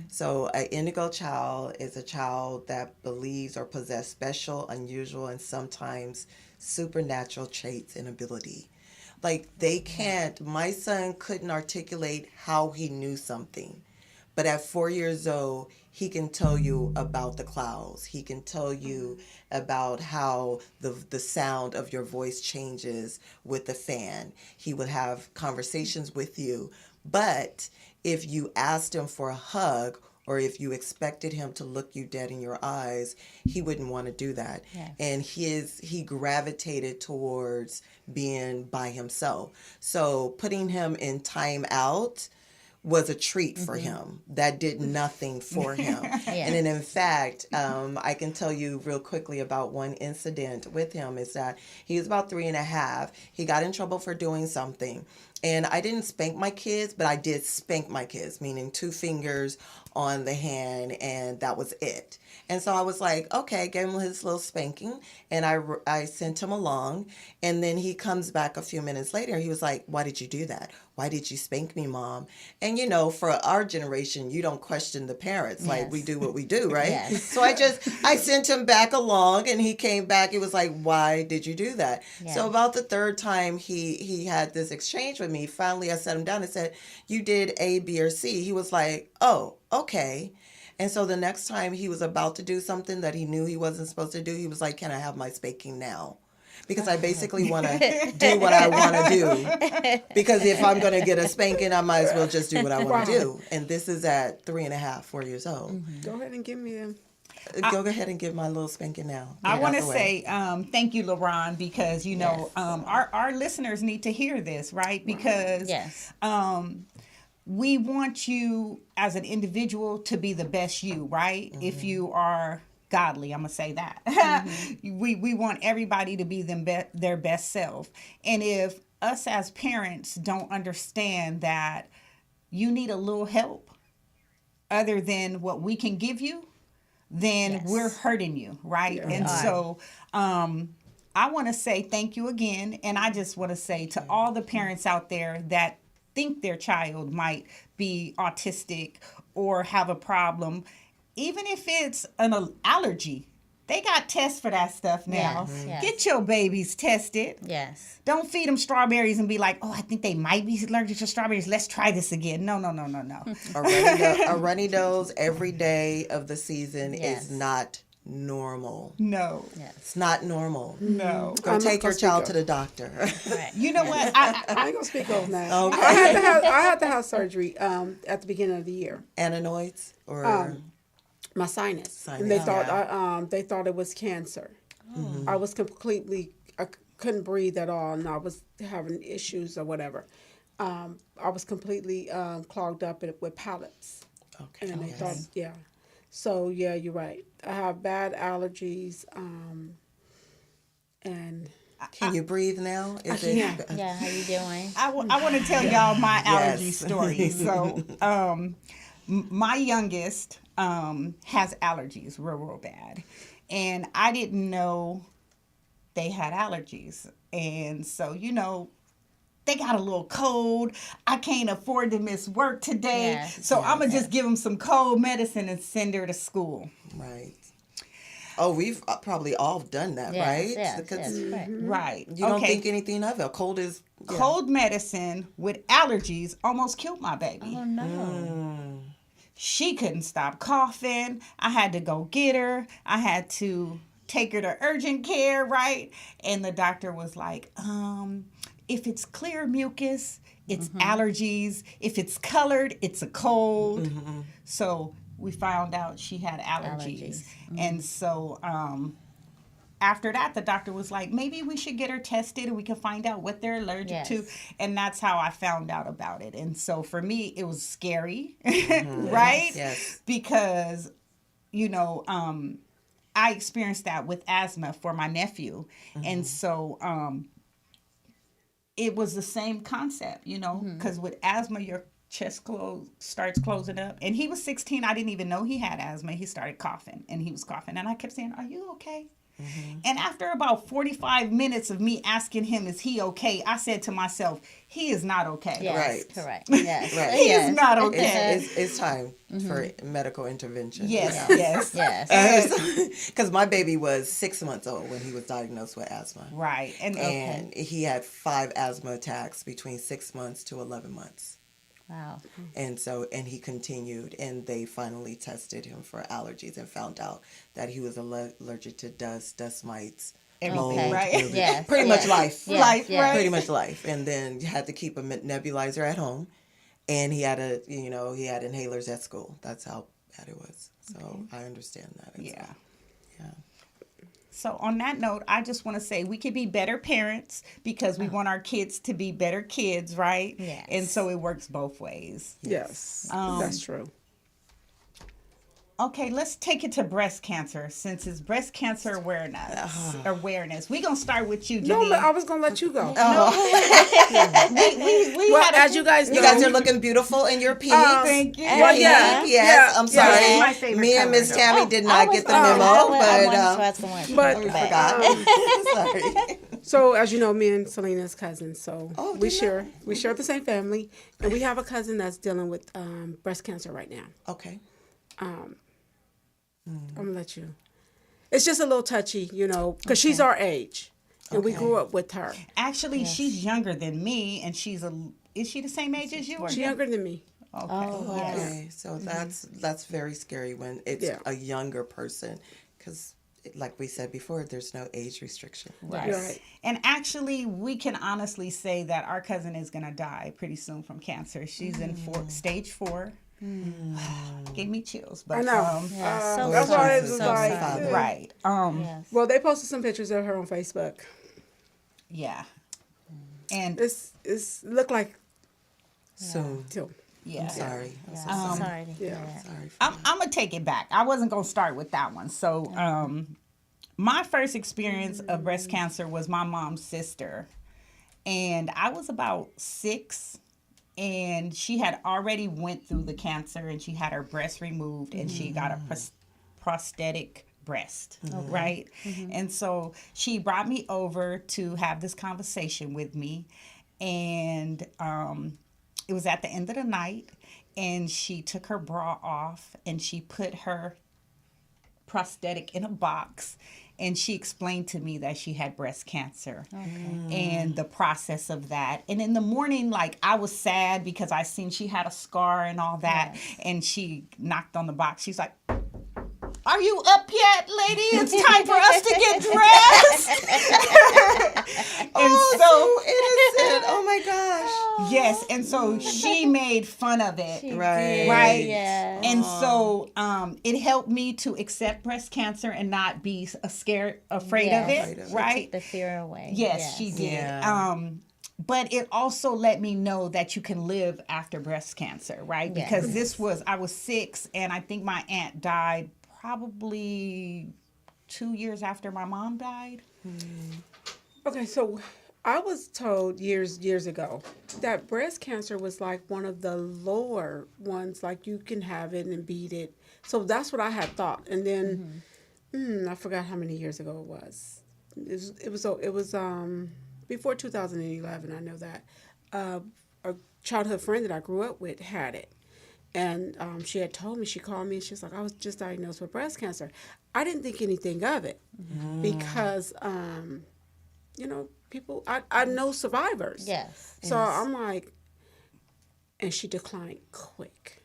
E: So an indigo child is a child that believes or possesses special, unusual, and sometimes supernatural traits and ability. Like they can't, my son couldn't articulate how he knew something. But at 4 years old, he can tell you about the clouds. He can tell you about how the sound of your voice changes with the fan. He would have conversations with you. But if you asked him for a hug or if you expected him to look you dead in your eyes, he wouldn't want to do that.
D: Yes.
E: And he gravitated towards being by himself. So putting him in time out was a treat for him. That did nothing for him. And then in fact, I can tell you real quickly about one incident with him is that he was about 3.5. He got in trouble for doing something. And I didn't spank my kids, but I did spank my kids, meaning 2 fingers on the hand, and that was it. And so I was like, okay, gave him his little spanking, and I sent him along. And then he comes back a few minutes later. He was like, why did you do that? Why did you spank me, Mom? And, you know, for our generation, you don't question the parents. Like, we do what we do, right?
D: Yes.
E: So I sent him back along, and he came back. He was like, why did you do that?
D: Yes.
E: So about the 3rd time he had this exchange with me, finally I sat him down and said, you did A, B, or C. He was like, oh, okay. And so the next time he was about to do something that he knew he wasn't supposed to do, he was like, can I have my spanking now? Because I basically want to do what I want to do. Because if I'm going to get a spanking, I might as well just do what I want to do. And this is at 3.5, 4 years old.
C: Go ahead and give me them.
E: Go ahead and give my little spanking now.
B: I
E: Get
B: want
E: out
B: to
E: the way.
B: say thank you, LaRon, because, you know, our listeners need to hear this, right? Because
D: Yes.
B: we want you as an individual to be the best you, right? If you are godly, I'm going to say that. We want everybody to be their best self. And if us as parents don't understand that you need a little help other than what we can give you, then
D: Yes.
B: we're hurting you, right?
C: Yeah.
B: And so I want to say thank you again. And I just want to say to all the parents out there that think their child might be autistic or have a problem, even if it's an allergy, they got tests for that stuff now.
D: Yes, yes.
B: Get your babies tested.
D: Yes.
B: Don't feed them strawberries and be like, oh, I think they might be allergic to strawberries. Let's try this again. No.
E: A runny nose every day of the season
D: Yes.
E: is not normal.
B: No.
E: It's not normal.
B: No.
E: Go
C: I'm
E: take
C: not
E: your
C: gonna
E: child
C: speak
E: to the doctor.
D: Right.
B: You know what?
C: I ain't gonna speak over that.
E: Okay.
C: I had to have surgery at the beginning of the year.
E: Adenoids or
C: My sinus.
E: Sinus,
C: And they
E: yeah.
C: thought it was cancer. I was I couldn't breathe at all, and I was having issues or whatever. I was completely clogged up with pallets.
E: okay.
C: And they
E: Yes.
C: thought, yeah. So yeah, you're right. I have bad allergies, and
E: Can you breathe now?
C: I can't.
D: Yeah. How you doing?
B: I want to tell y'all my allergy
E: Yes.
B: story. So, my youngest has allergies real bad. And I didn't know they had allergies. And so, you know, they got a little cold. I can't afford to miss work today.
D: Yes,
B: So I'm going to just give them some cold medicine and send her to school.
E: Right. Oh, we've probably all done that,
D: Yes,
E: right?
D: yes,
E: Because
D: yes, right.
B: Right.
E: you don't think anything of it. A cold is yeah.
B: Cold medicine with allergies almost killed my baby.
D: Oh no.
B: She couldn't stop coughing. I had to go get her. I had to take her to urgent care, right? And the doctor was like, if it's clear mucus, it's allergies. If it's colored, it's a cold. So we found out she had allergies. And so after that, the doctor was like, maybe we should get her tested and we can find out what they're allergic to. And that's how I found out about it. And so for me, it was scary, right?
E: Yes.
B: Because, you know, I experienced that with asthma for my nephew. And so it was the same concept, you know, because with asthma, your chest starts closing up. And he was 16. I didn't even know he had asthma. He started coughing and he was coughing. And I kept saying, are you okay? And after about 45 minutes of me asking him, is he okay? I said to myself, he is not okay.
D: Yes,
E: Right.
D: correct. Yes.
E: Right.
B: He
D: yes.
B: is not okay.
E: It's time for medical intervention.
B: Yes,
E: you know.
B: yes.
D: Yes.
E: Because my baby was 6 months old when he was diagnosed with asthma.
B: Right.
E: And he had 5 asthma attacks between 6 months to 11 months.
D: Wow.
E: And he continued, and they finally tested him for allergies and found out that he was allergic to dust mites, mold,
D: Okay.
B: Right.
E: really.
D: Yes.
E: Pretty much life.
D: Yes.
B: Life,
D: yes.
B: right.
E: Pretty much life. And then you had to keep a nebulizer at home, and he had he had inhalers at school. That's how bad it was. So I understand that.
B: Yeah.
E: Yeah.
B: So on that note, I just want to say we could be better parents because we want our kids to be better kids, right?
D: Yes.
B: And so it works both ways.
C: Yes,
B: Um,
C: that's true.
B: Okay, let's take it to breast cancer since it's breast cancer awareness. We're going to start with you,
C: No,
B: Janine.
C: I was gonna let you go.
B: we
C: Well,
B: had a-
C: as you guys know,
E: You guys are looking beautiful in your pink.
B: Thank you.
C: Well, yeah,
E: Yes,
C: yeah,
E: I'm
C: yeah.
E: sorry.
B: That's my favorite
E: Me and
B: color,
E: Miss
B: though.
E: Tammy did not get the memo,
C: But,
E: we
C: um,
E: forgot. Sorry.
C: So as you know, me and Selena's cousins. So
E: Oh,
C: we
E: didn't
C: share the same family, and we have a cousin that's dealing with breast cancer right now.
E: Okay.
C: I'm gonna let you. It's just a little touchy, because she's our age, and we
E: Okay.
C: grew up with her.
B: Actually, she's younger than me, and is she the same age as you? Or
C: She's younger than me.
B: Okay.
D: Oh, wow.
B: Yes.
E: Okay. So that's very scary when it's
C: Yeah.
E: a younger person, because like we said before, there's no age restriction.
B: Right.
C: Right.
B: And actually, we can honestly say that our cousin is going to die pretty soon from cancer. She's in stage 4. Gave me chills. But,
C: I know.
D: Yeah, so
C: That's
D: sorry.
C: why it's
D: So
C: like,
D: sorry.
B: right.
D: Yes.
C: Well, they posted some pictures of her on Facebook.
B: Yeah. And
C: It's looked like
E: Soon.
B: yeah.
E: Sorry. I'm so
D: Yeah,
E: sorry.
D: sorry to hear
C: yeah.
D: that.
E: Sorry.
B: I'm going to take it back. I wasn't going to start with that one. So, my first experience of breast cancer was my mom's sister. And I was about 6, and she had already went through the cancer, and she had her breast removed, and she got a prosthetic breast, right? And so she brought me over to have this conversation with me, and it was at the end of the night, and she took her bra off, and she put her prosthetic in a box, and she explained to me that she had breast cancer and the process of that. And in the morning, like, I was sad because I seen she had a scar and all that. And she knocked on the box. She's like, "Are you up yet, lady? It's time for us to get dressed." And
E: So innocent. Oh my gosh.
B: yes, and so she made fun of it.
E: Right.
B: Right.
D: Yes.
B: And so it helped me to accept breast cancer and not be afraid of
D: Yes.
B: it,
D: She
B: right?
D: took the fear away.
B: Yes, she did.
E: Yeah.
B: But it also let me know that you can live after breast cancer, right?
D: Yes.
B: Because I was 6, and I think my aunt died probably 2 years after my mom died.
C: Okay, so I was told years ago that breast cancer was like one of the lower ones, like you can have it and beat it. So that's what I had thought. And then I forgot how many years ago it was. It was before 2011. I know that a childhood friend that I grew up with had it. And she had told me, she called me, and she was like, "I was just diagnosed with breast cancer." I didn't think anything of it because, people, I know survivors.
D: Yes.
C: So I'm like, and she declined quick.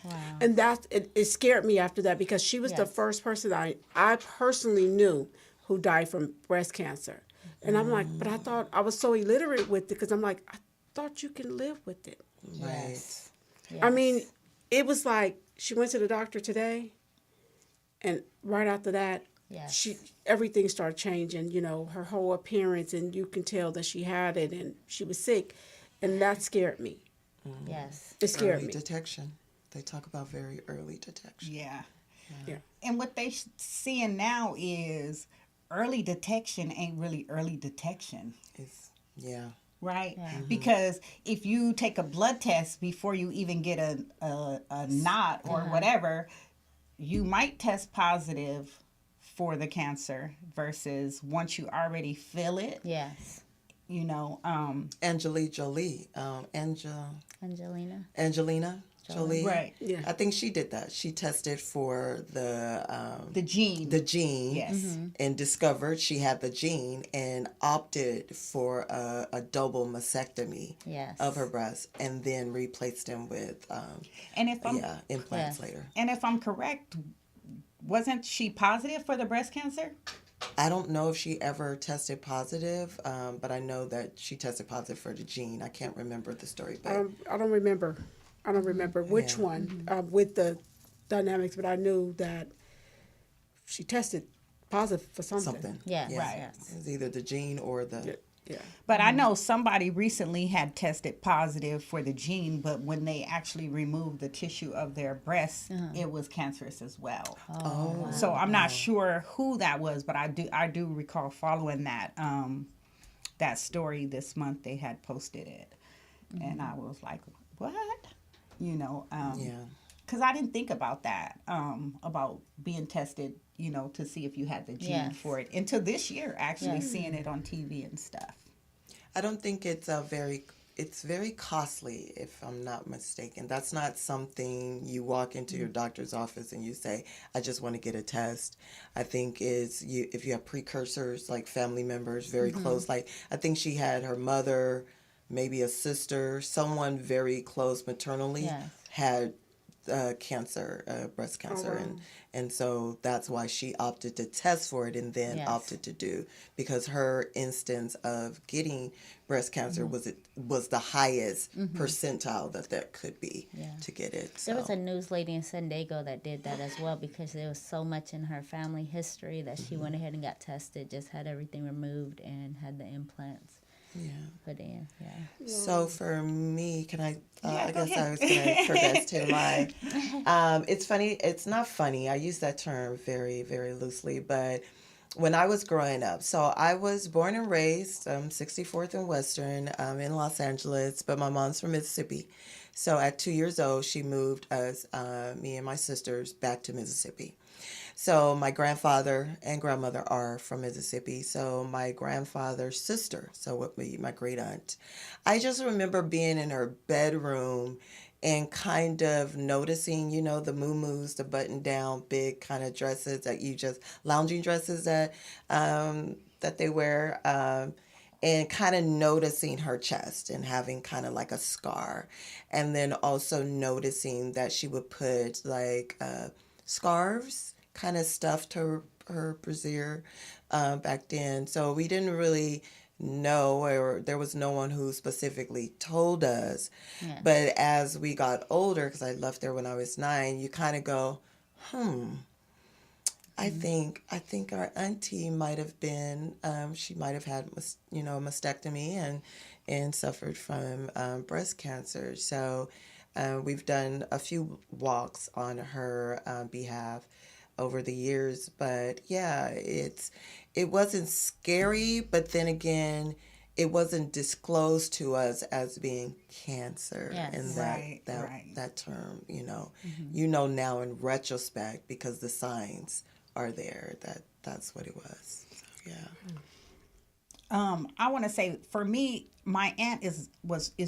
D: Wow.
C: And it scared me after that because she was the
D: Yes.
C: first person I personally knew who died from breast cancer. And I'm like, but I thought I was so illiterate with it because I'm like, I thought you can live with it.
E: Right.
C: I mean, it was like she went to the doctor today, and right after that,
D: Yes.
C: everything started changing. Her whole appearance, and you can tell that she had it, and she was sick, and that scared me.
D: Yes.
C: It scared
E: Early
C: me.
E: detection. They talk about very early detection.
B: Yeah.
C: Yeah.
B: And what they seeing now is early detection ain't really early detection.
E: Yeah.
B: Right?
D: Yeah.
B: Because if you take a blood test before you even get a knot or whatever, you might test positive for the cancer versus once you already feel it,
D: Yes.
B: you know,
E: Angelina Jolie,
D: Angelina.
E: Angelina Jolie.
B: right,
C: Yeah.
E: I think she did that. She tested for
B: the gene.
E: the gene
B: Yes.
E: and discovered she had the gene and opted for a double mastectomy
D: Yes.
E: of her breast and then replaced them with
B: And if I'm
E: implants
D: Yes.
E: later.
B: and if I'm correct, wasn't she positive for the breast cancer?
E: I don't know if she ever tested positive, but I know that she tested positive for the gene. I can't remember the story, but
C: I don't remember. I don't remember which
E: Yeah.
C: one with the dynamics, but I knew that she tested positive for something.
E: something.
D: Yes.
E: Yeah.
B: Right.
D: Yes.
E: It was either the gene or the.
C: Yeah.
B: But I know somebody recently had tested positive for the gene, but when they actually removed the tissue of their breast, it was cancerous as well.
E: Oh.
B: So I'm not sure who that was, but I do recall following that that story this month. They had posted it, and I was like, "What?" You know,
E: Yeah.
B: because I didn't think about that about being tested, you know, to see if you had the gene
D: Yes.
B: for it until this year. Actually,
D: Yes.
B: seeing it on TV and stuff.
E: I don't think it's it's very costly, if I'm not mistaken. That's not something you walk into your doctor's office and you say, I just want to get a test. I think if you have precursors like family members very close, like I think she had her mother, maybe a sister, someone very close maternally
D: Yes.
E: had cancer, breast cancer, and so that's why she opted to test for it and then
D: Yes.
E: opted to do, because her instance of getting breast cancer was the highest percentile that could be
D: Yeah.
E: to get it.
D: There was
E: so.
D: a news lady in San Diego that did that as well because there was so much in her family history that she went ahead and got tested, just had everything removed and had the implants put in. Yeah.
E: So for me, can I? I
B: go
E: guess
B: ahead.
E: I was going to progress to my. It's funny. It's not funny. I use that term very, very loosely. But when I was growing up, so I was born and raised 64th and Western in Los Angeles, but my mom's from Mississippi. So at 2 years old, she moved us, me and my sisters, back to Mississippi. So my grandfather and grandmother are from Mississippi. So my grandfather's sister, so with me, my great aunt, I just remember being in her bedroom and kind of noticing, the muumuus, the button-down, big kind of dresses that lounging dresses that they wear, and kind of noticing her chest and having kind of like a scar, and then also noticing that she would put like scarves kind of stuffed her brassiere back then. So we didn't really know, or there was no one who specifically told us.
D: Yeah.
E: But as we got older, because I left there when I was 9, you kind of go, I think our auntie might have been, she might have had, a mastectomy and suffered from breast cancer. So we've done a few walks on her behalf over the years, but yeah, it wasn't scary, but then again, it wasn't disclosed to us as being cancer.
D: Yes.
E: And
B: Right.
E: that term, you know now in retrospect, because the signs are there, that's what it was. So, yeah.
B: I want to say for me, my aunt is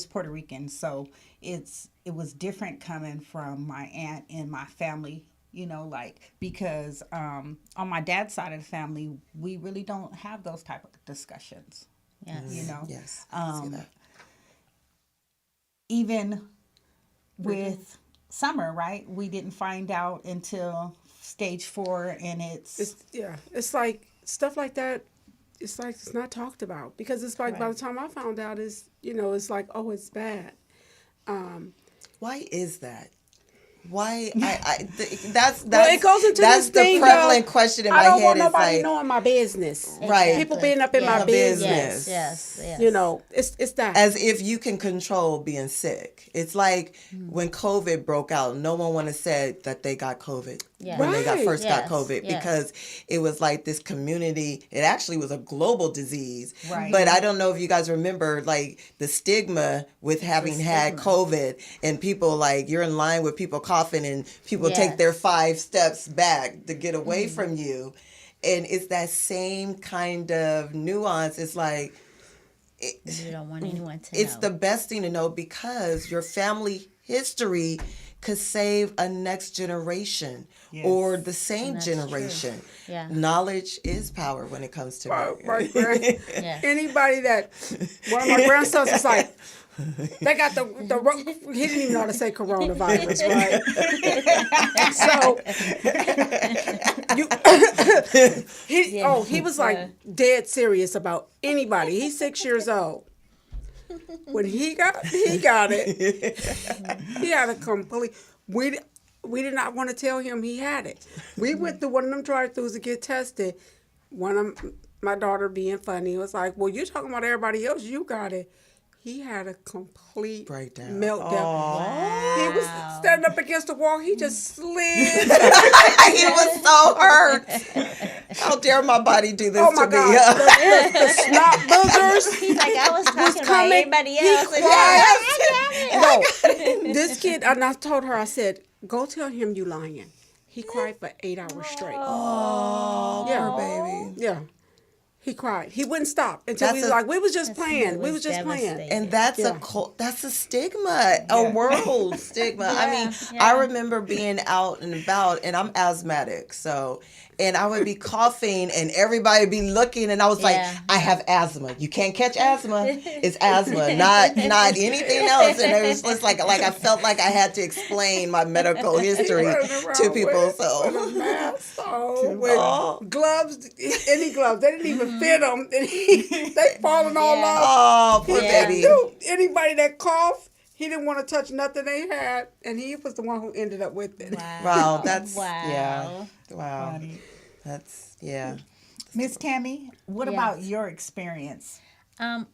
B: Puerto Rican, so it was different coming from my aunt and my family. Because on my dad's side of the family, we really don't have those type of discussions.
D: Yes.
E: Yes, I can see that.
B: Even with Summer, right? We didn't find out until stage 4, and
C: It's like stuff like that. It's like it's not talked about because it's like by the time I found out, it's it's bad.
E: Why is that? Why that's
C: Well, it goes into
E: that's
C: this
E: the
C: thing
E: prevalent
C: of,
E: question in my
C: I don't
E: head.
C: want
E: Is
C: nobody
E: like,
C: knowing my business.
E: right?
C: People being up in
D: Yeah.
C: my business.
E: business.
D: Yes.
C: It's that.
E: As if you can control being sick. It's like when COVID broke out, no one would have said that they got COVID
D: Yeah.
E: when they
C: Right.
E: first got
D: Yes,
E: COVID
D: yes.
E: because it was like this community. It actually was a global disease.
B: Right.
E: But I don't know if you guys remember like the stigma with having had COVID and people like you're in line with people coughing and people
D: Yes.
E: take their 5 steps back to get away from you. and it's that same kind of nuance. It's like,
D: You don't want anyone to
E: it's
D: know.
E: the best thing to know because your family history could save a next generation or the same
D: That's
E: generation.
D: true. Yeah.
E: Knowledge is power when it comes to marriage.
C: My
D: Yes.
C: anybody that one of my grandsons was like, they got the he didn't even know how to say coronavirus, right? So he was like dead serious about anybody. He's 6 years old. When he got it. He had a complete. We did not want to tell him he had it. We went through one of them drive-thrus to get tested. One of my daughter being funny was like, "Well, you're talking about everybody else. You got it." He had a complete
E: Breakdown.
C: meltdown. He was standing up against the wall. He just slid.
E: He was so hurt. How dare my body do this
C: Oh my
E: to
C: God!
E: me?
C: The snot boogers.
D: He's like, I was talking about
C: coming.
D: everybody
C: He
D: else. And
C: No, this kid, and I told her, I said, go tell him you lying. He cried for 8 hours straight.
E: Oh,
C: Yeah.
E: poor baby.
C: Yeah. He cried. He wouldn't stop until
E: That's
C: we was
E: a-
C: like, we was just playing. We
D: was
C: was just playing.
D: devastating.
E: And that's
C: Yeah.
E: that's a stigma, a world stigma. I mean,
D: yeah.
E: I remember being out and about, and I'm asthmatic, so, and I would be coughing, and everybody would be looking, and I was like,
D: Yeah.
E: I have asthma. You can't catch asthma. It's asthma, not anything else. And it was just like I felt like I had to explain my medical history
C: Running
E: to
C: around
E: people.
C: with a
E: So,
C: mask on, with
E: Oh.
C: gloves, any gloves. They didn't even fit him. They falling all
D: Yeah.
C: off.
E: oh, poor
D: Yeah.
E: baby.
C: Anybody that coughed, he didn't want to touch nothing they had, and he was the one who ended up with it.
E: Wow, that's
D: Wow.
E: yeah. Wow, that's yeah.
B: Miss Tammy, what
D: Yes.
B: about your experience?
D: I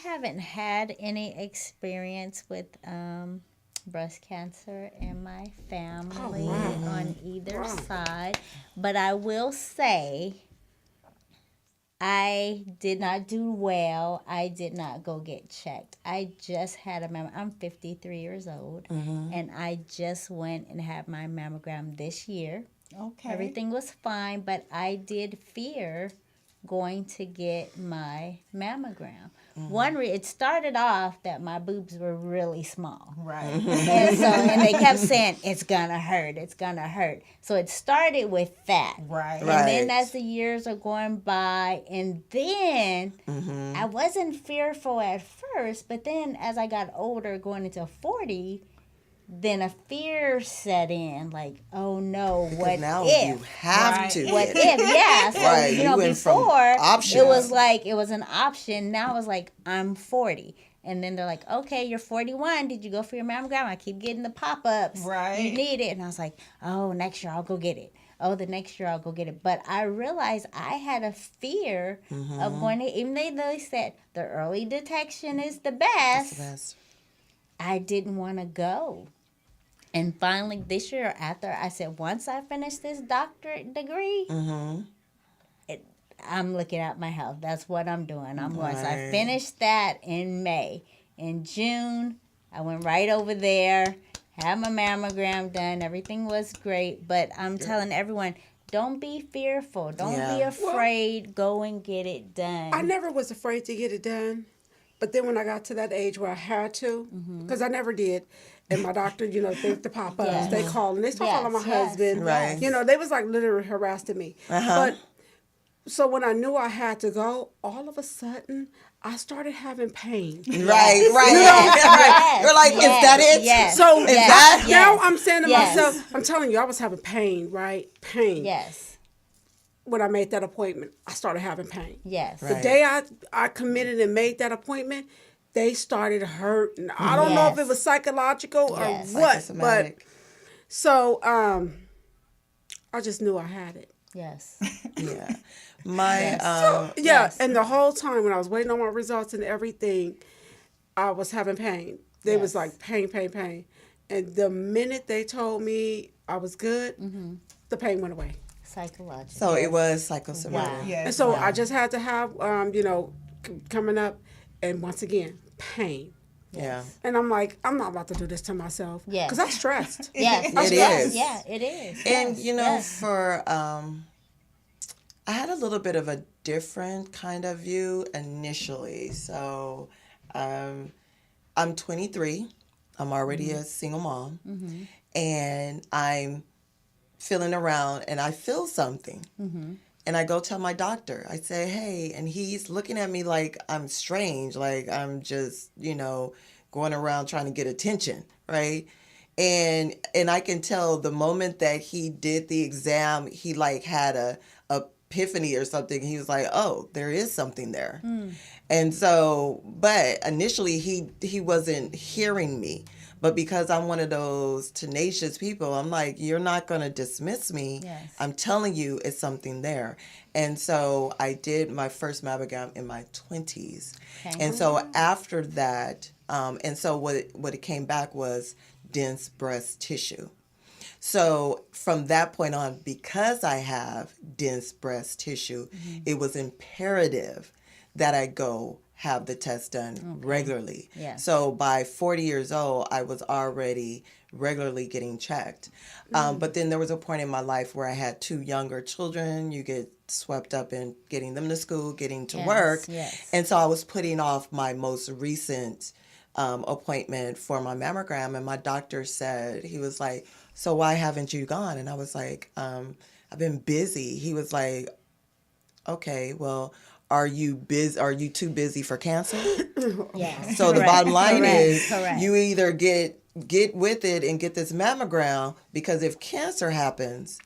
D: haven't had any experience with breast cancer in my family on either side, but I will say I did not do well. I did not go get checked. I just had I'm 53 years old, and I just went and had my mammogram this year.
B: Okay.
D: Everything was fine, but I did fear going to get my mammogram. It started off that my boobs were really small.
B: Right.
D: And they kept saying, it's gonna hurt, it's gonna hurt. So it started with that.
B: Right.
D: And then
E: Right.
D: as the years are going by, and then I wasn't fearful at first, but then as I got older, going into 40, then a fear set in, like, oh no, what
E: now
D: if?
E: you have
B: Right.
E: to.
D: What
E: get
D: if?
E: it.
D: Yeah. So,
E: Right,
D: you
E: you
D: know,
E: went from
D: before
E: options.
D: it was like it was an option. Now it was like I'm 40. And then they're like, okay, you're 41. Did you go for your mammogram? I keep getting the pop-ups.
B: Right.
D: You need it. And I was like, oh, next year I'll go get it. Oh, the next year I'll go get it. But I realized I had a fear of going to, even though they said the early detection is the best,
E: That's
D: I didn't want to go. And finally, this year, after I said, once I finish this doctorate degree, I'm looking at my health. That's what I'm doing. Once I
E: Right.
D: finished that in May. In June, I went right over there, had my mammogram done. Everything was great. But I'm telling everyone, don't be fearful. Don't be
E: Yeah.
D: afraid. Go and get it done.
C: I never was afraid to get it done. But then when I got to that age where I had to, because I never did, and my doctor, you know, the pop-ups,
D: Yes.
C: they call and they start calling my
D: Yes, yes,
C: husband.
E: Right.
C: You know, they was like literally harassing me. But so when I knew I had to go, all of a sudden, I started having pain.
E: right, right.
D: Yes,
E: You're like, is that it?
D: Yes.
C: So
E: Is that-
C: now I'm saying to
D: Yes.
C: myself, I'm telling you, I was having pain, right? Pain.
D: Yes.
C: When I made that appointment, I started having pain.
D: Yes.
C: The day I committed and made that appointment, they started hurting. I don't know if it
D: Yes.
C: was psychological or
D: Yes.
C: what, but
E: Psychosomatic.
C: so I just knew I had it.
D: Yes.
E: Yeah. My
C: Yeah,
D: Yes.
C: and the whole time when I was waiting on my results and everything, I was having pain. They was
D: Yes.
C: like pain, pain, pain. And the minute they told me I was good, the pain went away.
D: Psychological.
E: so it was psychosomatic.
D: Wow.
B: Yes.
C: And so I just had to have, coming up, and once again, pain.
E: Yeah.
C: And I'm like, I'm not about to do this to myself.
D: Yes.
C: Because I'm stressed.
D: Yes.
E: It
D: yes.
E: is.
D: Yeah, it is.
E: And
D: Yes,
E: you know,
D: yes.
E: for I had a little bit of a different kind of view initially. So I'm 23. I'm already a single mom. And I'm feeling around and I feel something. And I go tell my doctor. I say, hey, and he's looking at me like I'm strange, like I'm just, going around trying to get attention, right? And I can tell the moment that he did the exam, he like had a epiphany or something. He was like, oh, there is something there. And so, but initially he wasn't hearing me. But because I'm one of those tenacious people, I'm like, you're not going to dismiss me.
D: Yes.
E: I'm telling you it's something there. And so I did my first mammogram in my 20s.
D: Okay.
E: And so after that, and so what it came back was dense breast tissue. So from that point on, because I have dense breast tissue, it was imperative that I go have the test done regularly.
D: Yes.
E: So by 40 years old, I was already regularly getting checked. But then there was a point in my life where I had 2 younger children. You get swept up in getting them to school, getting to work.
D: Yes.
E: And so I was putting off my most recent appointment for my mammogram. And my doctor said, he was like, so why haven't you gone? And I was like, I've been busy. He was like, okay, well, are you too busy for cancer?
D: Yes.
E: So the bottom line is
D: Correct.
E: you either get with it and get this mammogram, because if cancer happens,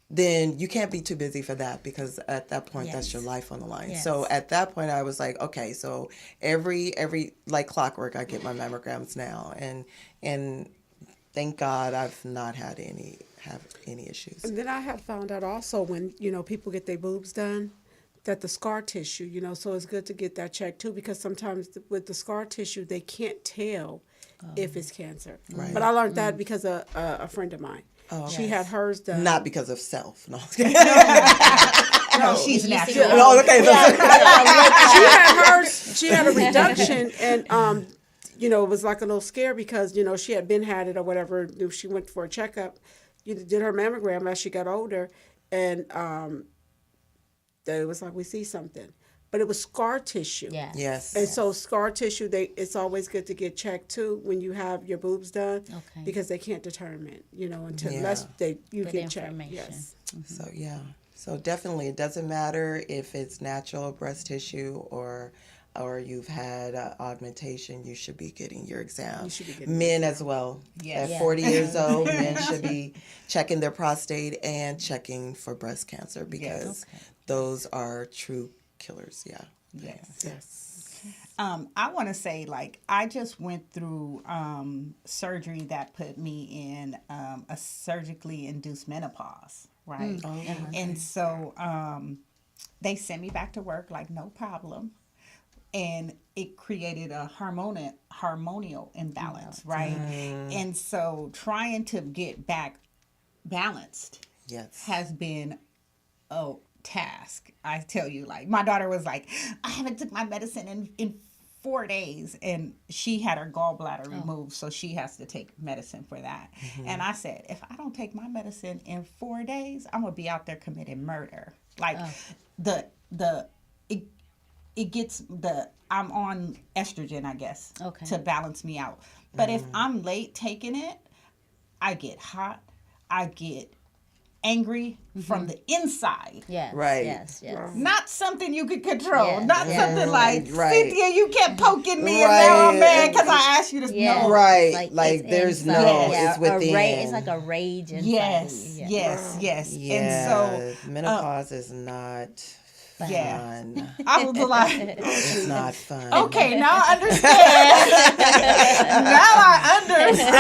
E: then you can't be too busy for that, because at that point that's your life on the line.
D: Yes.
E: So at that point I was like, okay, so every like clockwork I get my mammograms now, and thank God I've not had any issues.
C: And then I had found out also when, people get their boobs done, that the scar tissue, so it's good to get that checked too, because sometimes with the scar tissue, they can't tell if it's cancer.
E: Right.
C: But I learned that because of a friend of mine. She had hers done.
E: Not because of self. No.
B: No, she's natural.
E: No, okay.
C: She had a reduction, and it was like a little scare because she had had it or whatever. She went for a checkup, did her mammogram as she got older, and it was like, we see something, but it was scar tissue.
D: Yes.
E: Yes.
C: And so scar tissue, it's always good to get checked too when you have your boobs done,
D: Okay.
C: because they can't determine, until
E: Yeah.
C: unless you
D: Good
C: get checked.
D: information.
C: Yes.
E: So yeah. So definitely, it doesn't matter if it's natural breast tissue or you've had augmentation. You should be getting your exam.
C: You should be getting
E: Men as well.
B: Yes.
E: At
D: Yeah.
E: 40 years old, men should be checking their prostate and checking for breast cancer, because those are true killers. Yeah.
B: Yes.
C: Yes.
B: I want to say, I just went through surgery that put me in a surgically induced menopause, right? And so they sent me back to work, no problem. And it created a hormonal imbalance, right? And so trying to get back balanced
E: Yes.
B: has been a task. I tell you, my daughter was like, I haven't took my medicine in 4 days, and she had her gallbladder removed, so she has to take medicine for that. And I said, if I don't take my medicine in 4 days, I'm gonna be out there committing murder. It gets I'm on estrogen, I guess, to balance me out. But if I'm late taking it, I get hot, I get angry from the inside.
D: Yes.
E: Right.
D: Yes.
B: Not something you could control.
D: Yeah.
B: Not something like,
E: Right.
B: Cynthia, you kept poking me and now I'm mad because I asked you to
D: Yeah.
B: know.
E: Right.
D: Like
E: Like, there's
D: inside.
E: no,
D: Yeah,
E: it's within.
D: it's like a rage inside.
B: Yes,
D: you.
B: yes.
E: Yeah.
B: And so,
E: menopause is not
B: yeah.
E: fun.
B: I was like,
E: It's not fun.
B: okay, now I understand. Now I understand.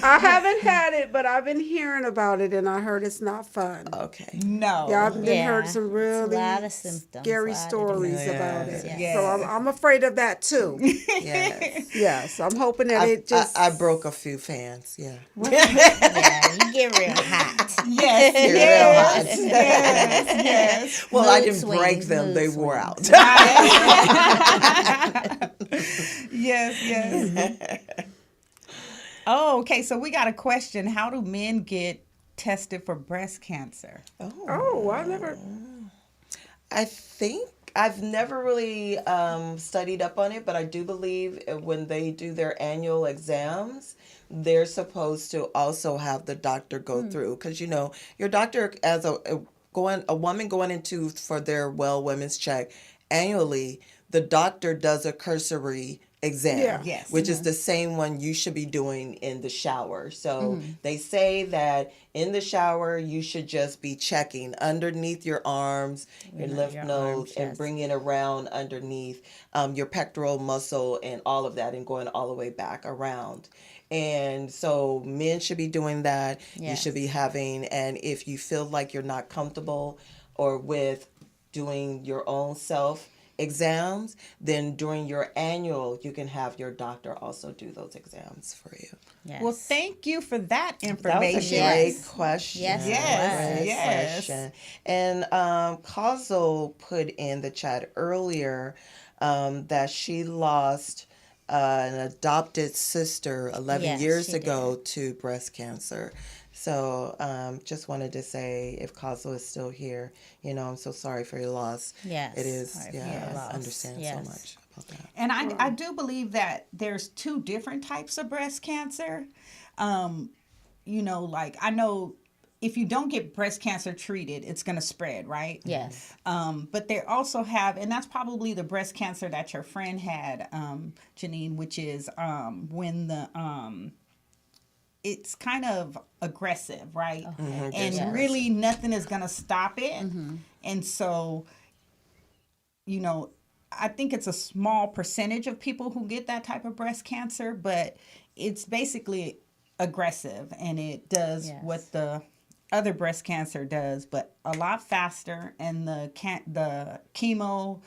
C: I haven't had it, but I've been hearing about it, and I heard it's not fun.
E: Okay.
B: No.
C: Yeah, I've been
D: Yeah.
C: heard some really
D: lot of symptoms,
C: scary
D: lot of
C: stories
E: different-
C: about it.
D: Yes.
C: So I'm afraid of that too.
E: Yes.
C: Yes, I'm hoping that it just.
E: I broke a few fans. Yeah.
D: Yeah, you get real hot.
B: Yes,
E: You're
B: yes,
E: real hot.
B: yes.
E: Well, I
D: Mood
E: didn't break
D: swings,
E: them;
D: mood
E: they wore
D: swings.
E: out.
B: Yes. Oh, okay. So we got a question. How do men get tested for breast cancer?
C: Oh, I never.
E: I think I've never really studied up on it, but I do believe when they do their annual exams, they're supposed to also have the doctor go through, because you know your doctor as a woman going into for their women's check annually, the doctor does a cursory exam,
C: Yeah.
B: Yes.
E: which is the same one you should be doing in the shower. So they say that in the shower you should just be checking underneath your arms, your lymph
D: your
E: nodes,
D: arms,
E: and
D: yes.
E: bringing it around underneath your pectoral muscle and all of that, and going all the way back around. And so men should be doing that. You
D: Yes.
E: should be having, and if you feel like you're not comfortable or with doing your own self exams, then during your annual, you can have your doctor also do those exams for you.
D: Yes.
B: Well, thank you for that
E: That was
B: information.
E: a great
D: Yes.
E: question.
D: Yes, it
B: Yes,
D: was.
B: yes.
E: Question. And Kazo put in the chat earlier that she lost an adopted sister 11
D: Yes,
E: years
D: she
E: ago to breast cancer. So just wanted to say, if Kazo is still here, you know, I'm so sorry for your loss.
D: Yes,
E: It is,
D: sorry for
E: yeah,
D: your
E: I
D: loss.
E: understand
D: Yes.
E: so much about that.
B: And I do believe that there's two different types of breast cancer. You know, like I know if you don't get breast cancer treated, it's going to spread, right?
D: Yes.
B: But they also have, and that's probably the breast cancer that your friend had, Janine, which is when the it's kind of aggressive, right? And
D: Yes.
B: really nothing is going to stop it. And so, you know, I think it's a small percentage of people who get that type of breast cancer, but it's basically aggressive and it does
D: Yes.
B: what the other breast cancer does, but a lot faster. And the chemo,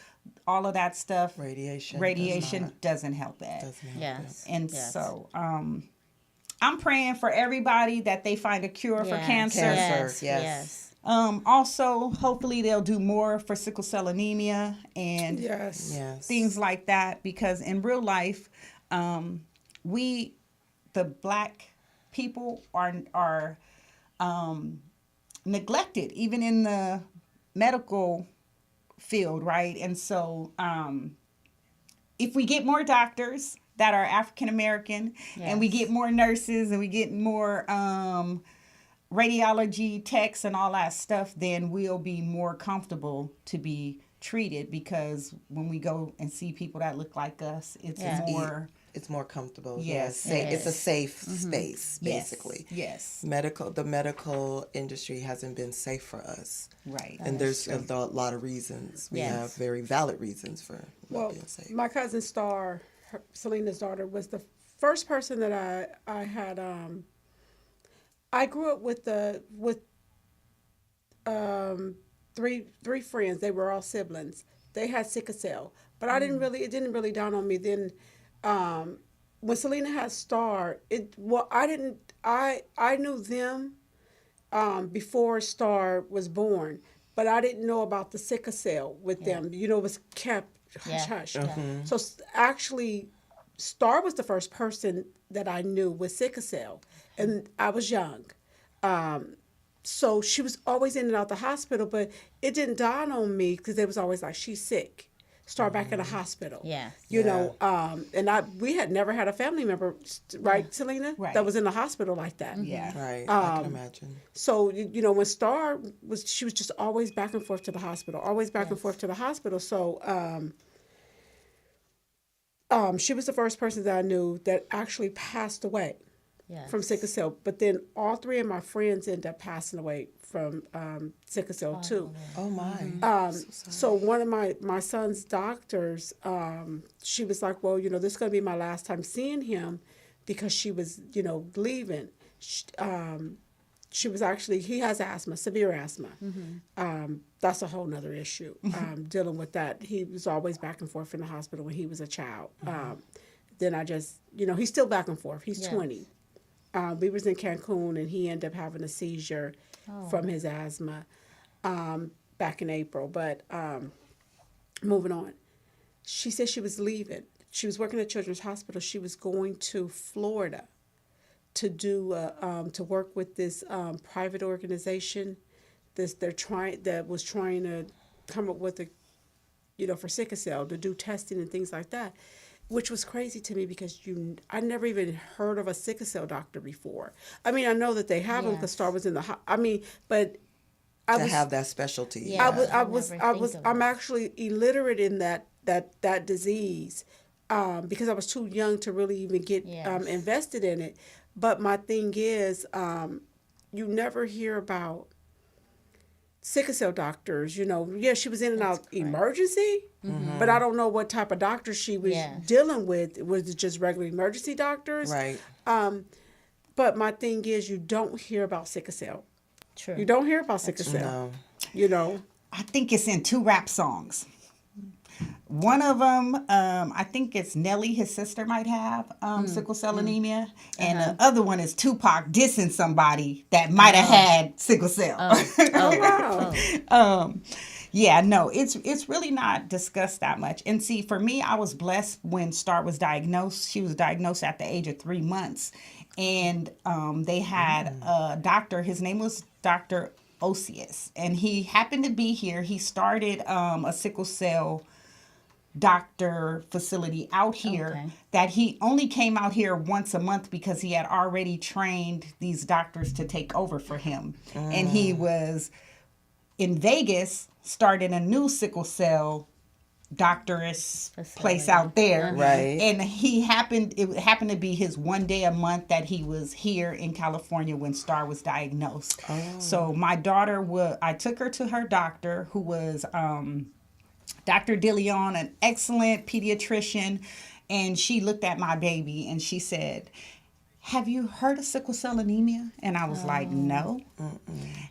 B: all of that stuff,
E: Radiation
B: doesn't help it.
E: doesn't help
D: Yes.
B: And
D: Yes.
B: so, I'm praying for everybody that they find a cure for
D: Yes.
B: cancer.
E: Cancer.
D: Yes.
E: Yes.
D: Yes.
B: Also, hopefully they'll do more for sickle cell anemia and
C: Yes.
E: Yes.
B: things like that, because in real life, we, the Black people, are neglected, even in the medical field, right? And so, if we get more doctors that are African American, and we
D: Yes.
B: get more nurses, and we get more radiology techs and all that stuff, then we'll be more comfortable to be treated, because when we go and see people that look like us, it's
D: Yeah.
B: more
E: It's more comfortable.
B: Yes,
E: Yes.
B: it
E: It's a
D: is.
E: safe space,
B: yes,
E: basically.
B: yes,
E: The medical industry hasn't been safe for us.
B: right.
E: And there's a lot of reasons. We
D: Yes.
E: have very valid reasons for not
C: Well,
E: being safe.
C: my cousin Star, Selena's daughter, was the first person that I had. I grew up with three friends. They were all siblings. They had sickle cell, but it didn't really dawn on me then. When Selena had Star, I knew them before Star was born, but I didn't know about the sickle cell with them. You know, it was kept hush hush. So actually, Star was the first person that I knew with sickle cell, and I was young. So she was always in and out the hospital, but it didn't dawn on me because they was always like, she's sick. Start back in the hospital.
D: Yes.
C: You know, and we had never had a family member, right, Selena?
B: Right.
C: That was in the hospital like that.
B: Yeah.
E: Right. I can imagine.
C: So, you know, when Star she was just always back and forth to the hospital, always back and forth to the hospital. So, she was the first person that I knew that actually passed away
D: Yes.
C: from sickle cell. But then all three of my friends ended up passing away from sickle cell too.
E: Oh, my.
C: So one of my son's doctors, she was like, well, you know, this is going to be my last time seeing him, because she was, you know, leaving. She was actually, he has asthma, severe asthma. That's a whole nother issue, dealing with that. He was always back and forth in the hospital when he was a child. Then I just, you know, he's still back and forth. He's 20. We was in Cancun, and he ended up having a seizure from his asthma back in April. But moving on, she said she was leaving. She was working at Children's Hospital. She was going to Florida to do to work with this private organization. That was trying to come up with for sickle cell to do testing and things like that, which was crazy to me because I never even heard of a sickle cell doctor before. I mean, I know that they have them because
D: Yes.
C: Star was in the. I mean, but I
E: To
C: was
E: have that specialty.
D: Yeah.
C: I'm actually illiterate in that disease because I was too young to really even get
D: Yes.
C: invested in it. But my thing is, you never hear about sickle cell doctors. Yeah, she was in and out emergency, but I don't know what type of doctor she was
D: Yes.
C: dealing with. Was it just regular emergency doctors?
E: Right.
C: But my thing is, you don't hear about sickle cell.
D: True.
C: You don't hear about sickle cell.
E: No.
B: I think it's in 2 rap songs. One of them, I think it's Nelly, his sister, might have sickle cell anemia. And the other one is Tupac dissing somebody that might have had sickle cell.
C: Wow.
B: Yeah, no, it's really not discussed that much. And see, for me, I was blessed when Star was diagnosed. She was diagnosed at the age of 3 months. And they had a doctor, his name was Dr. Osius. And he happened to be here. He started a sickle cell doctor facility out here
D: Okay.
B: that he only came out here once a month because he had already trained these doctors to take over for him. And he was in Vegas, started a new sickle cell doctor's place
D: Facility.
B: out there.
E: Right.
B: And it happened to be his one day a month that he was here in California when Star was diagnosed. So my daughter I took her to her doctor, who was Dr. DeLeon, an excellent pediatrician, and she looked at my baby and she said, "Have you heard of sickle cell anemia?" And I was like, "No."